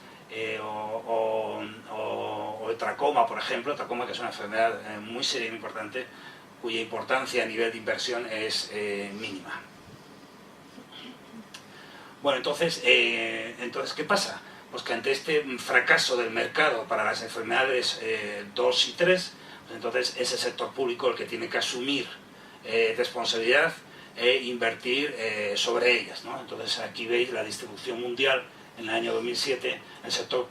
Speaker 7: o el tracoma, por ejemplo, tracoma, que es una enfermedad muy seria y muy importante, cuya importancia a nivel de inversión es mínima. Bueno, entonces, ¿qué pasa? Pues que ante este fracaso del mercado para las enfermedades 2 y 3, pues entonces es el sector público el que tiene que asumir responsabilidad e invertir sobre ellas, ¿no? Entonces aquí veis la distribución mundial. En el año 2007 el sector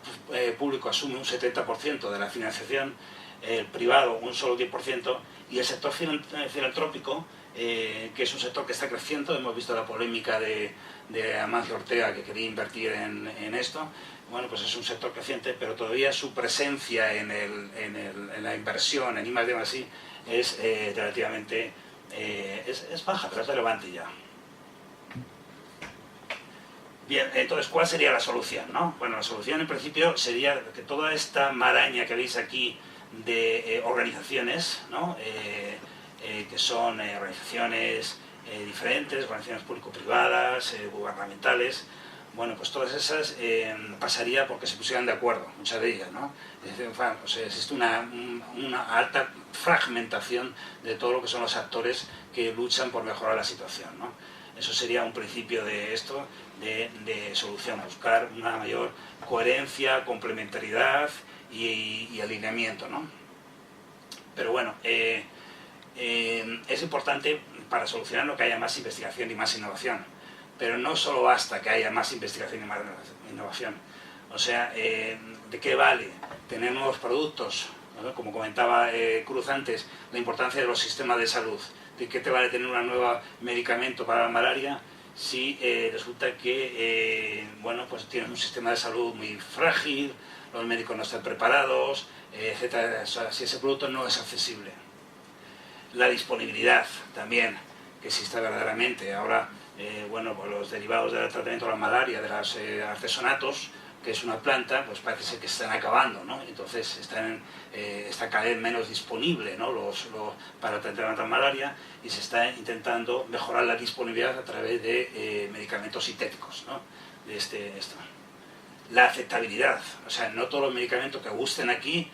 Speaker 7: público asume un 70% de la financiación, el privado un solo 10%, y el sector filantrópico, que es un sector que está creciendo. Hemos visto la polémica de Amancio Ortega, que quería invertir en esto. Bueno, pues es un sector creciente, pero todavía su presencia en la inversión en I+D+I es relativamente es baja, pero es relevante ya. Bien, entonces, ¿cuál sería la solución, no? Bueno, la solución en principio sería que toda esta maraña que veis aquí de organizaciones, ¿no? Que son organizaciones diferentes, organizaciones público-privadas, gubernamentales, bueno, pues todas esas pasaría porque se pusieran de acuerdo, muchas de ellas, ¿no? Es decir, o sea, existe una alta fragmentación de todo lo que son los actores que luchan por mejorar la situación, ¿no? Eso sería un principio de esto, de solución, buscar una mayor coherencia, complementariedad y alineamiento, ¿no? Pero bueno, es importante para solucionarlo que haya más investigación y más innovación. Pero no solo basta que haya más investigación y más innovación. O sea, ¿de qué vale tener nuevos productos? ¿No? Como comentaba Cruz antes, la importancia de los sistemas de salud. ¿De qué te vale tener un nuevo medicamento para la malaria si resulta que bueno, pues tienes un sistema de salud muy frágil, los médicos no están preparados, etcétera? O sea, si ese producto no es accesible. La disponibilidad también, que exista verdaderamente. Ahora, bueno, pues los derivados del tratamiento de la malaria, de los artesonatos, que es una planta, pues parece ser que se están acabando, ¿no? Entonces está cada vez menos disponible, ¿no? Para tratar la malaria, y se está intentando mejorar la disponibilidad a través de medicamentos sintéticos, ¿no? Esto. La aceptabilidad, o sea, no todos los medicamentos que gusten aquí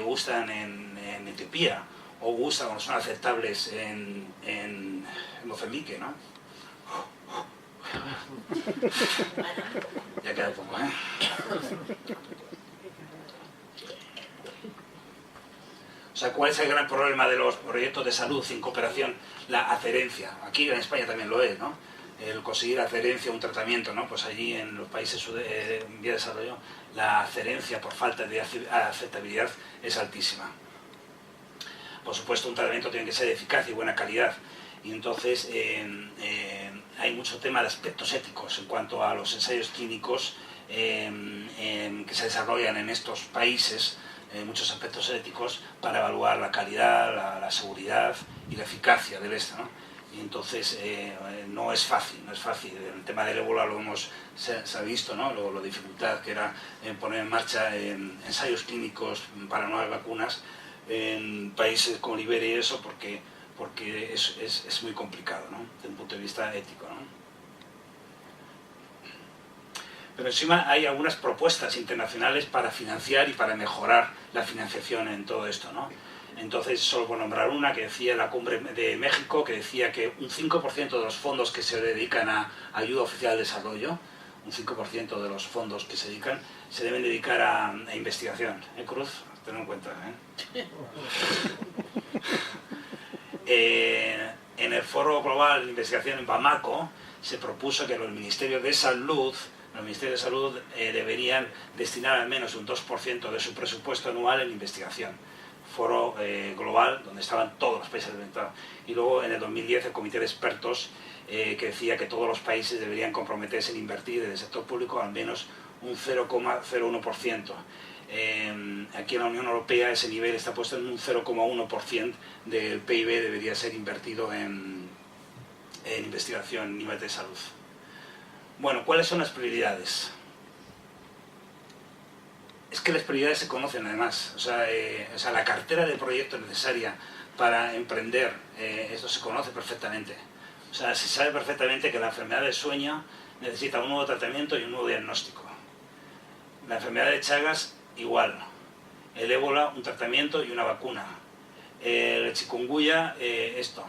Speaker 7: gustan en Etiopía, o gustan o son aceptables en Mozambique, ¿no? Ya queda poco, ¿eh? O sea, ¿cuál es el gran problema de los proyectos de salud sin cooperación? La adherencia. Aquí en España también lo es, ¿no? El conseguir adherencia a un tratamiento, ¿no? Pues allí en los países en vía de desarrollo, la adherencia por falta de aceptabilidad es altísima. Por supuesto, un tratamiento tiene que ser eficaz y buena calidad. Y entonces hay mucho tema de aspectos éticos en cuanto a los ensayos clínicos que se desarrollan en estos países, muchos aspectos éticos para evaluar la calidad, la seguridad y la eficacia del esto, ¿no? Y entonces no es fácil. El tema del ébola se ha visto, ¿no? Lo dificultad que era poner en marcha ensayos clínicos para nuevas vacunas en países como Liberia y eso, porque es muy complicado, ¿no? Desde un punto de vista ético, ¿no? Pero encima hay algunas propuestas internacionales para financiar y para mejorar la financiación en todo esto, ¿no? Entonces, solo por nombrar una, que decía la Cumbre de México, que decía que un 5% de los fondos que se dedican a ayuda oficial al desarrollo, un 5% de los fondos que se dedican, se deben dedicar a investigación. Cruz? Tenlo en cuenta, En el Foro Global de Investigación en Bamako se propuso que los ministerios de salud deberían destinar al menos un 2% de su presupuesto anual en investigación. Foro global donde estaban todos los países representados. Y luego en el 2010 el comité de expertos que decía que todos los países deberían comprometerse en invertir en el sector público al menos un 0,01%. Aquí en la Unión Europea ese nivel está puesto en un 0,1% del PIB, debería ser invertido en investigación en nivel de salud. Bueno, ¿cuáles son las prioridades? Es que las prioridades se conocen además, o sea, la cartera de proyectos necesaria para emprender, esto se conoce perfectamente. O sea, se sabe perfectamente que la enfermedad del sueño necesita un nuevo tratamiento y un nuevo diagnóstico. La enfermedad de Chagas, igual. El ébola, un tratamiento y una vacuna. El chikungunya, esto.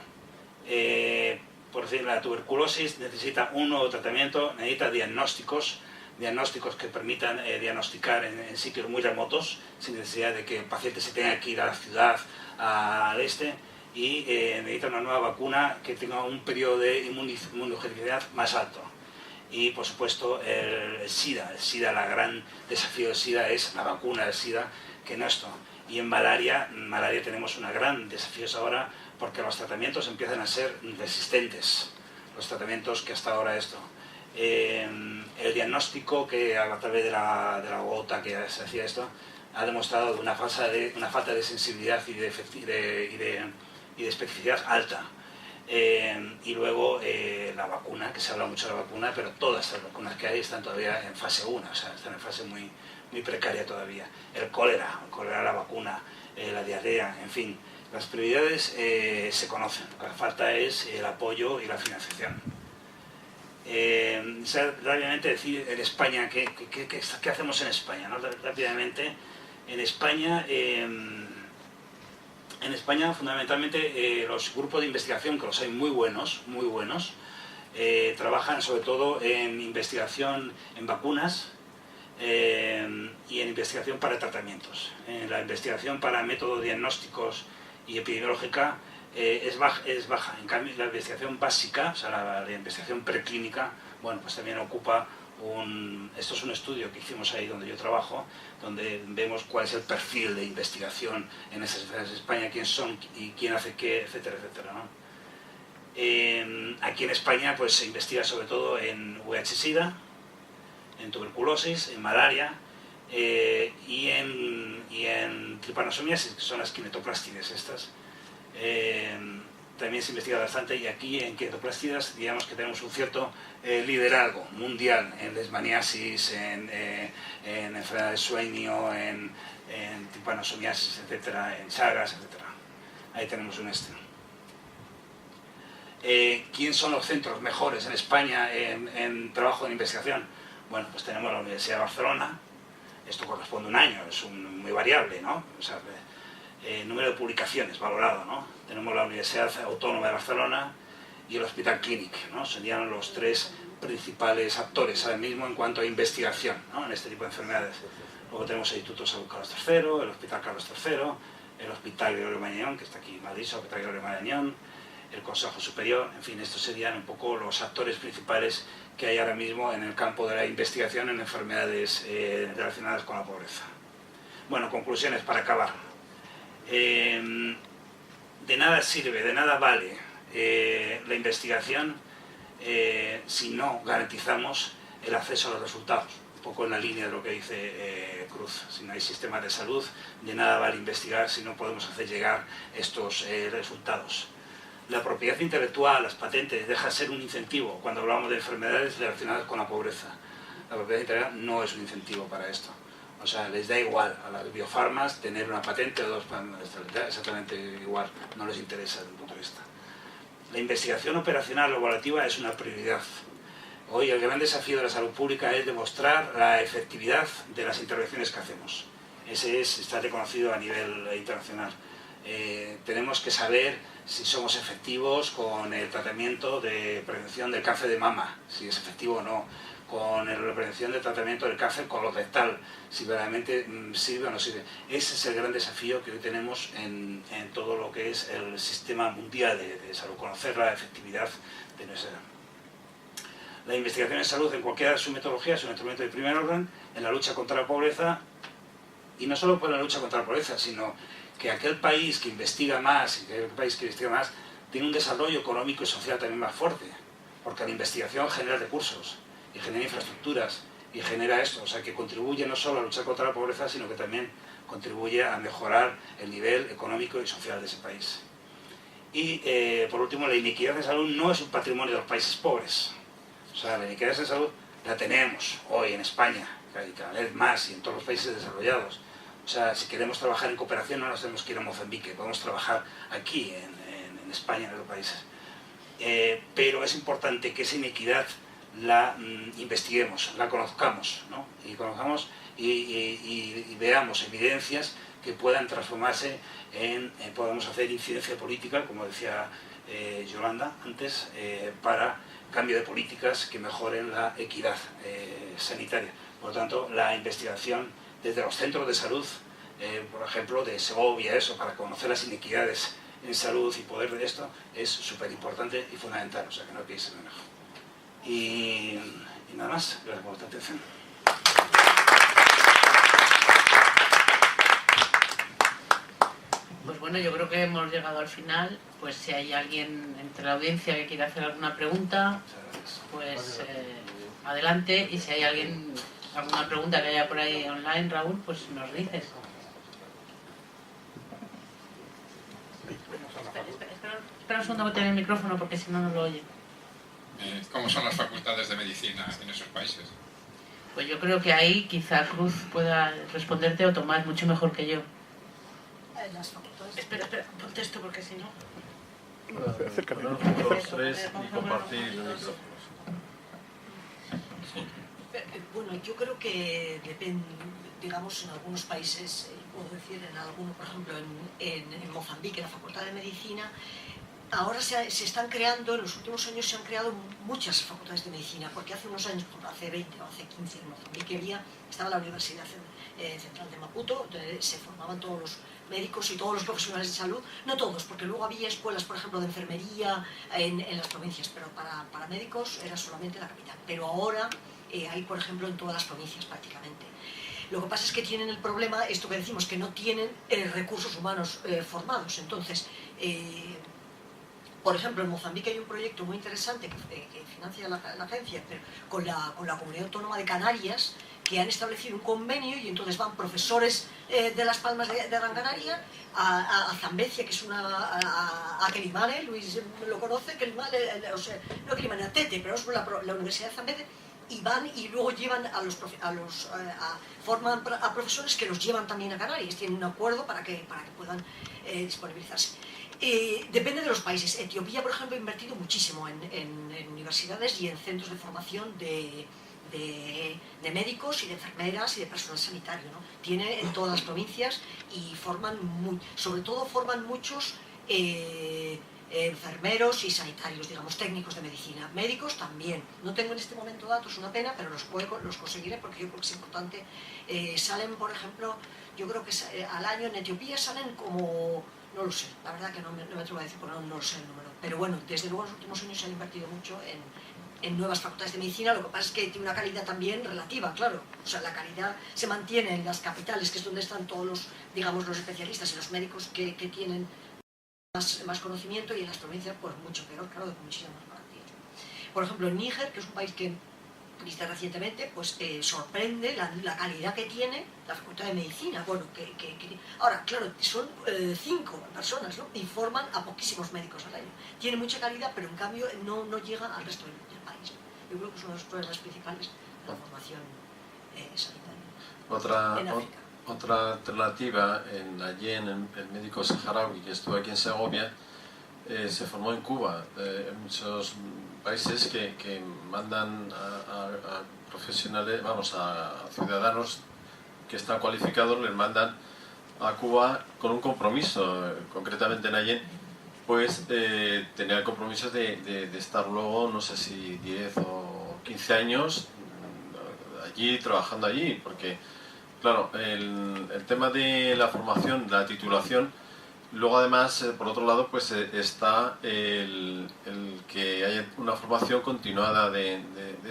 Speaker 7: Por decir, la tuberculosis necesita un nuevo tratamiento, necesita diagnósticos que permitan diagnosticar en sitios muy remotos, sin necesidad de que el paciente se tenga que ir a la ciudad, al este, y necesita una nueva vacuna que tenga un periodo de inmunogenicidad más alto. Y por supuesto el SIDA, el gran desafío del SIDA es la vacuna del SIDA, que no esto. Y en malaria tenemos un gran desafío ahora, porque los tratamientos empiezan a ser resistentes, los tratamientos que hasta ahora esto. El diagnóstico que a través de la gota que se hacía esto ha demostrado una falta de sensibilidad y de especificidad alta. Y luego la vacuna, que se habla mucho de la vacuna, pero todas estas vacunas que hay están todavía en fase 1, o sea, están en fase muy precaria todavía. El cólera, la vacuna, la diarrea, en fin, las prioridades se conocen, lo que falta es el apoyo y la financiación. Rápidamente decir en España, ¿qué hacemos en España? ¿No? Rápidamente, en España fundamentalmente los grupos de investigación, que los hay muy buenos, trabajan sobre todo en investigación en vacunas y en investigación para tratamientos. En la investigación para métodos diagnósticos y epidemiológica es baja. En cambio, la investigación básica, o sea, la investigación preclínica, bueno, pues también ocupa esto es un estudio que hicimos ahí donde yo trabajo, donde vemos cuál es el perfil de investigación en esas enfermedades de España, quién son y quién hace qué, etcétera, etcétera, ¿no? Aquí en España pues se investiga sobre todo en VIH-Sida, en tuberculosis, en malaria y en tripanosomiasis, que son las quinetoplástides estas. También se investiga bastante, y aquí en quinetoplástidas digamos que tenemos un cierto liderazgo mundial en leishmaniasis, en enfermedad del sueño, en tripanosomiasis, etcétera, en Chagas, etcétera. Ahí tenemos un ¿Quién son los centros mejores en España en trabajo de investigación? Bueno, pues tenemos la Universidad de Barcelona. Esto corresponde a un año, es muy variable, ¿no? O sea, número de publicaciones valorado, ¿no? Tenemos la Universidad Autónoma de Barcelona y el Hospital Clínic, ¿no? Serían los tres principales actores ahora mismo en cuanto a investigación, ¿no? En este tipo de enfermedades. Luego tenemos el Instituto Salud Carlos III, el Hospital Carlos III, el Hospital Gregorio Marañón, que está aquí en Madrid, el Hospital Gregorio Marañón, el Consejo Superior, en fin, estos serían un poco los actores principales que hay ahora mismo en el campo de la investigación en enfermedades relacionadas con la pobreza. Bueno, conclusiones para acabar. De nada sirve, de nada vale la investigación si no garantizamos el acceso a los resultados, un poco en la línea de lo que dice Cruz. Si no hay sistemas de salud, de nada vale investigar si no podemos hacer llegar estos resultados. La propiedad intelectual, las patentes, deja de ser un incentivo cuando hablamos de enfermedades relacionadas con la pobreza. La propiedad intelectual no es un incentivo para esto. O sea, les da igual a las biofarmas tener una patente o dos, exactamente igual, no les interesa desde un punto de vista. La investigación operacional o evaluativa es una prioridad. Hoy el gran desafío de la salud pública es demostrar la efectividad de las intervenciones que hacemos. Ese está reconocido a nivel internacional. Tenemos que saber si somos efectivos con el tratamiento de prevención del cáncer de mama, si es efectivo o no, con la prevención del tratamiento del cáncer colorectal, si verdaderamente sirve o no sirve. Ese es el gran desafío que hoy tenemos en todo lo que es el sistema mundial de salud, conocer la efectividad de nuestra. La investigación en salud en cualquiera de sus metodologías es un instrumento de primer orden en la lucha contra la pobreza, y no solo por la lucha contra la pobreza, sino que aquel país que investiga más, tiene un desarrollo económico y social también más fuerte, porque la investigación genera recursos y genera infraestructuras y genera esto, o sea, que contribuye no solo a luchar contra la pobreza, sino que también contribuye a mejorar el nivel económico y social de ese país. Y, por último, la inequidad en salud no es un patrimonio de los países pobres. O sea, la inequidad en salud la tenemos hoy en España, y cada vez más, y en todos los países desarrollados. O sea, si queremos trabajar en cooperación no nos tenemos que ir a Mozambique, podemos trabajar aquí, en España, en los países. Pero es importante que esa inequidad la investiguemos, la conozcamos, ¿no? Y conozcamos y veamos evidencias que puedan transformarse en, podamos hacer incidencia política, como decía Yolanda antes, para cambio de políticas que mejoren la equidad sanitaria. Por lo tanto, la investigación desde los centros de salud, por ejemplo, de Segovia, eso, para conocer las inequidades en salud y poder ver esto, es súper importante y fundamental, o sea que no piensen en mejor. Y nada más, gracias por vuestra atención.
Speaker 2: Pues bueno, yo creo que hemos llegado al final. Pues si hay alguien entre la audiencia que quiera hacer alguna pregunta, pues adelante. Y si hay alguna pregunta que haya por ahí online, Raúl, pues nos dices. Espera un segundo que tenga el micrófono porque si no, no lo oye.
Speaker 8: ¿Cómo son las facultades de medicina en esos países?
Speaker 2: Pues yo creo que ahí quizá Cruz pueda responderte o Tomás mucho mejor que yo.
Speaker 5: Las facultades.
Speaker 2: Espera, contesto porque si no...
Speaker 4: Acércate.
Speaker 1: Los tres y compartir el micrófono.
Speaker 5: Bueno, yo creo que depende, digamos, en algunos países, puedo decir, en algunos, por ejemplo, en Mozambique, en la Facultad de Medicina, ahora se están creando, en los últimos años se han creado muchas facultades de medicina, porque hace unos años, hace 20 o hace 15 en Mozambique estaba la Universidad Central de Maputo, donde se formaban todos los médicos y todos los profesionales de salud, no todos, porque luego había escuelas, por ejemplo, de enfermería en las provincias, pero para médicos era solamente la capital. Pero ahora hay, por ejemplo, en todas las provincias prácticamente. Lo que pasa es que tienen el problema, esto que decimos, que no tienen recursos humanos formados. Entonces, por ejemplo, en Mozambique hay un proyecto muy interesante que financia la agencia, pero con la Comunidad Autónoma de Canarias, que han establecido un convenio y entonces van profesores de Las Palmas de Gran Canaria a Zambezia, que es a Quelimane, Luis lo conoce, Quelimane, o sea, no Quelimane, a Tete, pero es la Universidad de Zambezia, y van y luego llevan forman a profesores que los llevan también a Canarias, tienen un acuerdo para que puedan disponibilizarse. Depende de los países. Etiopía, por ejemplo, ha invertido muchísimo en universidades y en centros de formación de médicos y de enfermeras y de personal sanitario, ¿no? Tiene en todas las provincias y sobre todo forman muchos enfermeros y sanitarios, digamos, técnicos de medicina. Médicos también. No tengo en este momento datos, una pena, pero los conseguiré porque yo creo que es importante. Salen, por ejemplo, yo creo que al año en Etiopía salen como... No lo sé, la verdad que no me atrevo a decir porque no lo sé el número. Pero bueno, desde luego en los últimos años se han invertido mucho en nuevas facultades de medicina. Lo que pasa es que tiene una calidad también relativa, claro. O sea, la calidad se mantiene en las capitales, que es donde están todos los, digamos, los especialistas y los médicos que tienen más conocimiento, y en las provincias pues mucho peor, claro, con muchísimas más garantías. Por ejemplo, en Níger, que es un país que visité recientemente, pues sorprende la calidad que tiene la Facultad de Medicina. Bueno, ahora, claro, son 5 personas, ¿no? Y forman a poquísimos médicos al año. Tiene mucha calidad, pero en cambio no llega al resto del país. Yo creo que es uno de los problemas principales de la formación sanitaria en África.
Speaker 1: Otra alternativa, allí en el médico saharaui que estuvo aquí en Segovia, se formó en Cuba. En muchos países que mandan a profesionales, a ciudadanos que están cualificados, les mandan a Cuba con un compromiso. Concretamente en Allen, pues tenía el compromiso de estar luego, no sé si 10 o 15 años allí, trabajando allí, porque claro, el tema de la formación, la titulación. Luego además, por otro lado, pues está el que haya una formación continuada de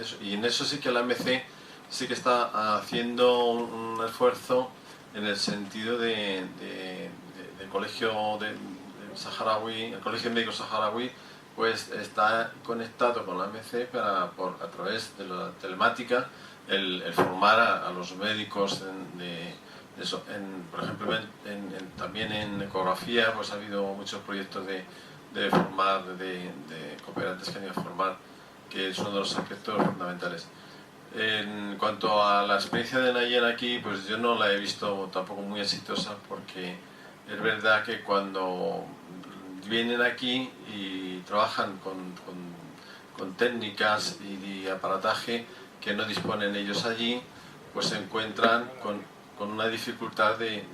Speaker 1: eso. Y en eso sí que la AMC sí que está haciendo un esfuerzo en el sentido del colegio saharaui, el colegio médico saharaui, pues está conectado con la AMC a través de la telemática, el formar a los médicos por ejemplo, también en ecografía pues ha habido muchos proyectos de formar, de cooperantes que han ido a formar, que es uno de los aspectos fundamentales. En cuanto a la experiencia de Nayen aquí, pues yo no la he visto tampoco muy exitosa, porque es verdad que cuando vienen aquí y trabajan con técnicas y aparataje que no disponen ellos allí, pues se encuentran con una dificultad de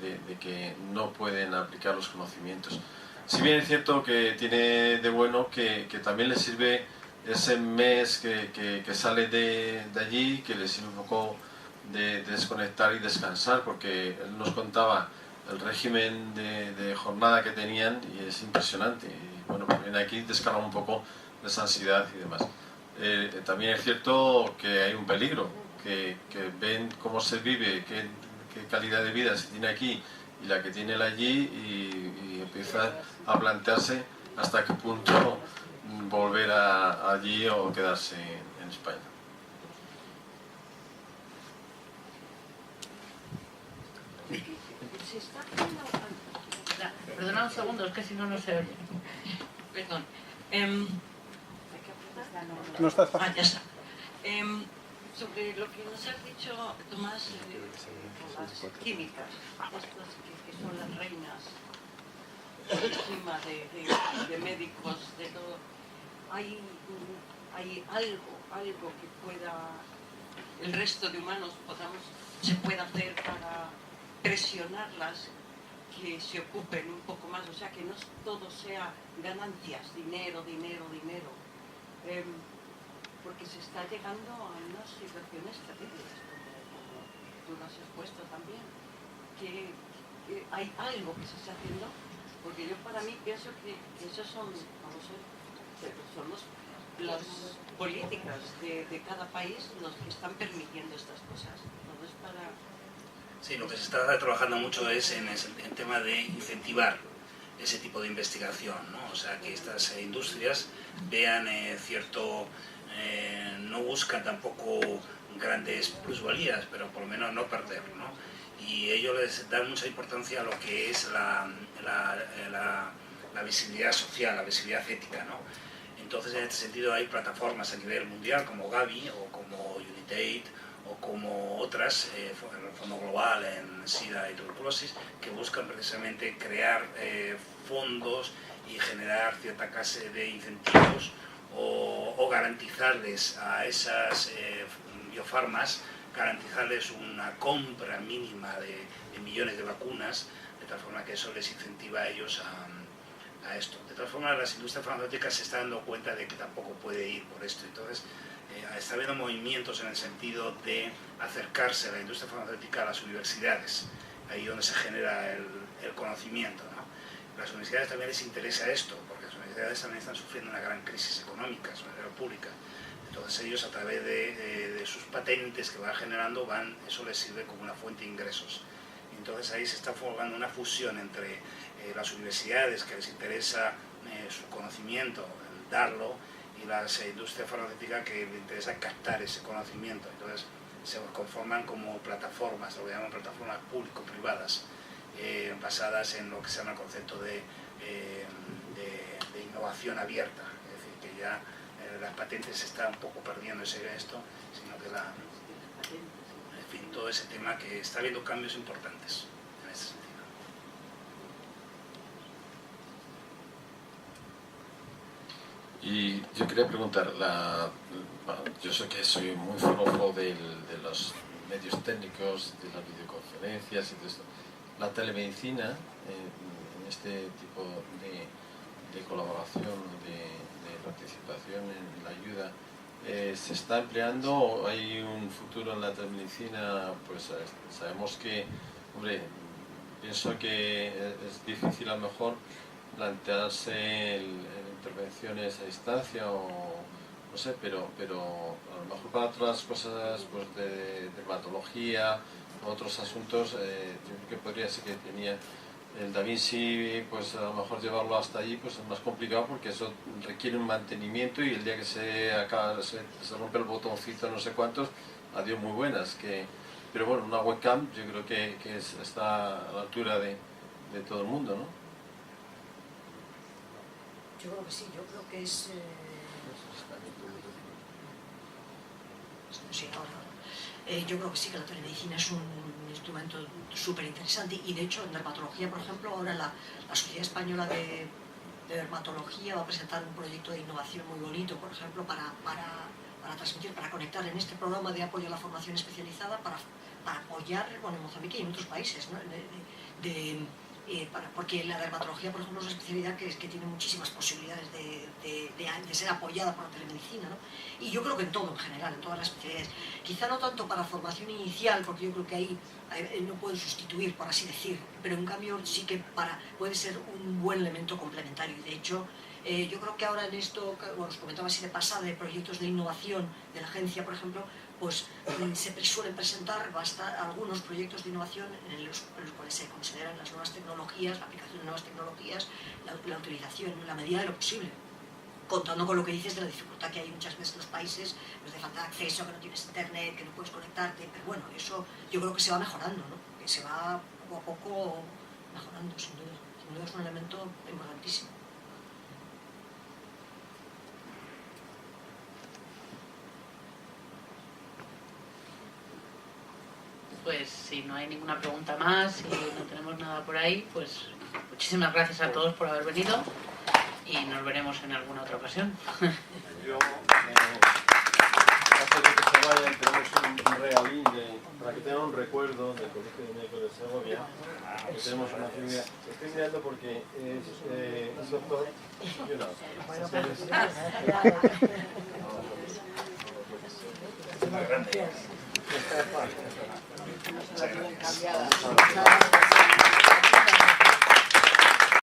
Speaker 1: que no pueden aplicar los conocimientos. Si bien es cierto que tiene de bueno que también les sirve ese mes que sale de allí, que les sirve un poco de desconectar y descansar, porque él nos contaba el régimen de jornada que tenían y es impresionante. Y bueno, pues viene aquí, descarga un poco de esa ansiedad y demás. También es cierto que hay un peligro, que ven cómo se vive, qué calidad de vida se tiene aquí y la que tiene él allí, y empieza a plantearse hasta qué punto volver allí o quedarse en España.
Speaker 2: Perdona un segundo, es que si no, no se oye.
Speaker 9: Perdón.
Speaker 4: No está.
Speaker 9: Ya está. Sobre lo que nos has dicho, Tomás, las químicas, estas que son las reinas encima de médicos, de todo, hay algo que pueda, el resto de humanos se pueda hacer para presionarlas, que se ocupen un poco más, o sea, que no todo sea ganancias, dinero, porque se está llegando a unas situaciones terribles, como tú lo has expuesto también, que hay algo que se está haciendo, porque yo para mí pienso que esos son las políticas de cada país los que están permitiendo estas cosas. Entonces,
Speaker 7: Sí, lo que se está trabajando mucho es en tema de incentivar ese tipo de investigación, ¿no? O sea, que estas industrias vean no buscan tampoco grandes plusvalías, pero por lo menos no perder, ¿no? Y ellos les dan mucha importancia a lo que es la visibilidad social, la visibilidad ética, ¿no? Entonces, en este sentido, hay plataformas a nivel mundial como Gavi o como Unitate o como otras, el Fondo Global en SIDA y tuberculosis, que buscan precisamente crear fondos y generar cierta clase de incentivos o garantizarles a esas biofarmas, garantizarles una compra mínima de millones de vacunas, de tal forma que eso les incentiva a ellos a esto. De tal forma, las industrias farmacéuticas se están dando cuenta de que tampoco puede ir por esto. Entonces, está habiendo movimientos en el sentido de acercarse a la industria farmacéutica a las universidades, ahí donde se genera el conocimiento, ¿no? Las universidades también les interesa esto, porque las universidades también están sufriendo una gran crisis económica, sobre la pública. Entonces ellos, a través de sus patentes que van generando, eso les sirve como una fuente de ingresos. Entonces ahí se está formando una fusión entre las universidades, que les interesa su conocimiento, darlo, y las industrias farmacéuticas, que les interesa captar ese conocimiento. Entonces se conforman como plataformas, lo que llaman plataformas público-privadas, basadas en lo que se llama el concepto de innovación abierta. Es decir, que ya las patentes se están un poco perdiendo esto, sino que en fin, todo ese tema, que está habiendo cambios importantes en ese sentido.
Speaker 1: Y yo quería preguntar, yo sé que soy muy famoso de los medios técnicos, de las videoconferencias y de esto. La telemedicina, en este tipo de colaboración, de participación en la ayuda, ¿se está empleando? ¿Hay un futuro en la telemedicina? Pues sabemos que, hombre, pienso que es difícil a lo mejor plantearse intervenciones a distancia o no sé, pero a lo mejor para otras cosas, pues de dermatología o otros asuntos, yo creo que podría ser que tenía el Da Vinci, pues a lo mejor llevarlo hasta allí pues es más complicado, porque eso requiere un mantenimiento, y el día que se rompe el botoncito no sé cuántos,
Speaker 6: audio muy buenas, pero bueno, una webcam yo creo que está a la altura de todo el mundo, ¿no?
Speaker 5: Yo creo que sí, yo creo que es... Sí, yo creo que sí, que la telemedicina es un instrumento súper interesante y de hecho en dermatología, por ejemplo, ahora la Sociedad Española de Dermatología va a presentar un proyecto de innovación muy bonito, por ejemplo, para transmitir, para conectar en este programa de apoyo a la formación especializada para apoyar, bueno, en Mozambique y en otros países, ¿no? Porque la dermatología, por ejemplo, es una especialidad que tiene muchísimas posibilidades de ser apoyada por la telemedicina, ¿no? Y yo creo que en todo, en general, en todas las especialidades. Quizá no tanto para formación inicial, porque yo creo que ahí no puede sustituir, por así decir, pero en cambio sí que puede ser un buen elemento complementario. Y de hecho, yo creo que ahora en esto, bueno, os comentaba así de pasada, de proyectos de innovación de la agencia, por ejemplo, pues se suelen presentar algunos proyectos de innovación en los cuales se consideran las nuevas tecnologías, la aplicación de nuevas tecnologías, la utilización en la medida de lo posible, contando con lo que dices de la dificultad que hay muchas veces en los países, pues de falta de acceso, que no tienes internet, que no puedes conectarte, pero bueno, eso yo creo que se va mejorando, ¿no? Que se va poco a poco mejorando, sin duda. Sin duda es un elemento importantísimo.
Speaker 2: Pues si no hay ninguna pregunta más y no tenemos nada por ahí, pues muchísimas gracias a todos por haber venido y nos veremos en alguna otra ocasión.
Speaker 6: Yo, antes de que se vayan, tenemos un regalín para que tengan un recuerdo del Colegio de Médicos de Segovia, que tenemos una figura. Estoy mirando porque es doctor, yo no.
Speaker 7: Más grande.
Speaker 5: Muchas gracias.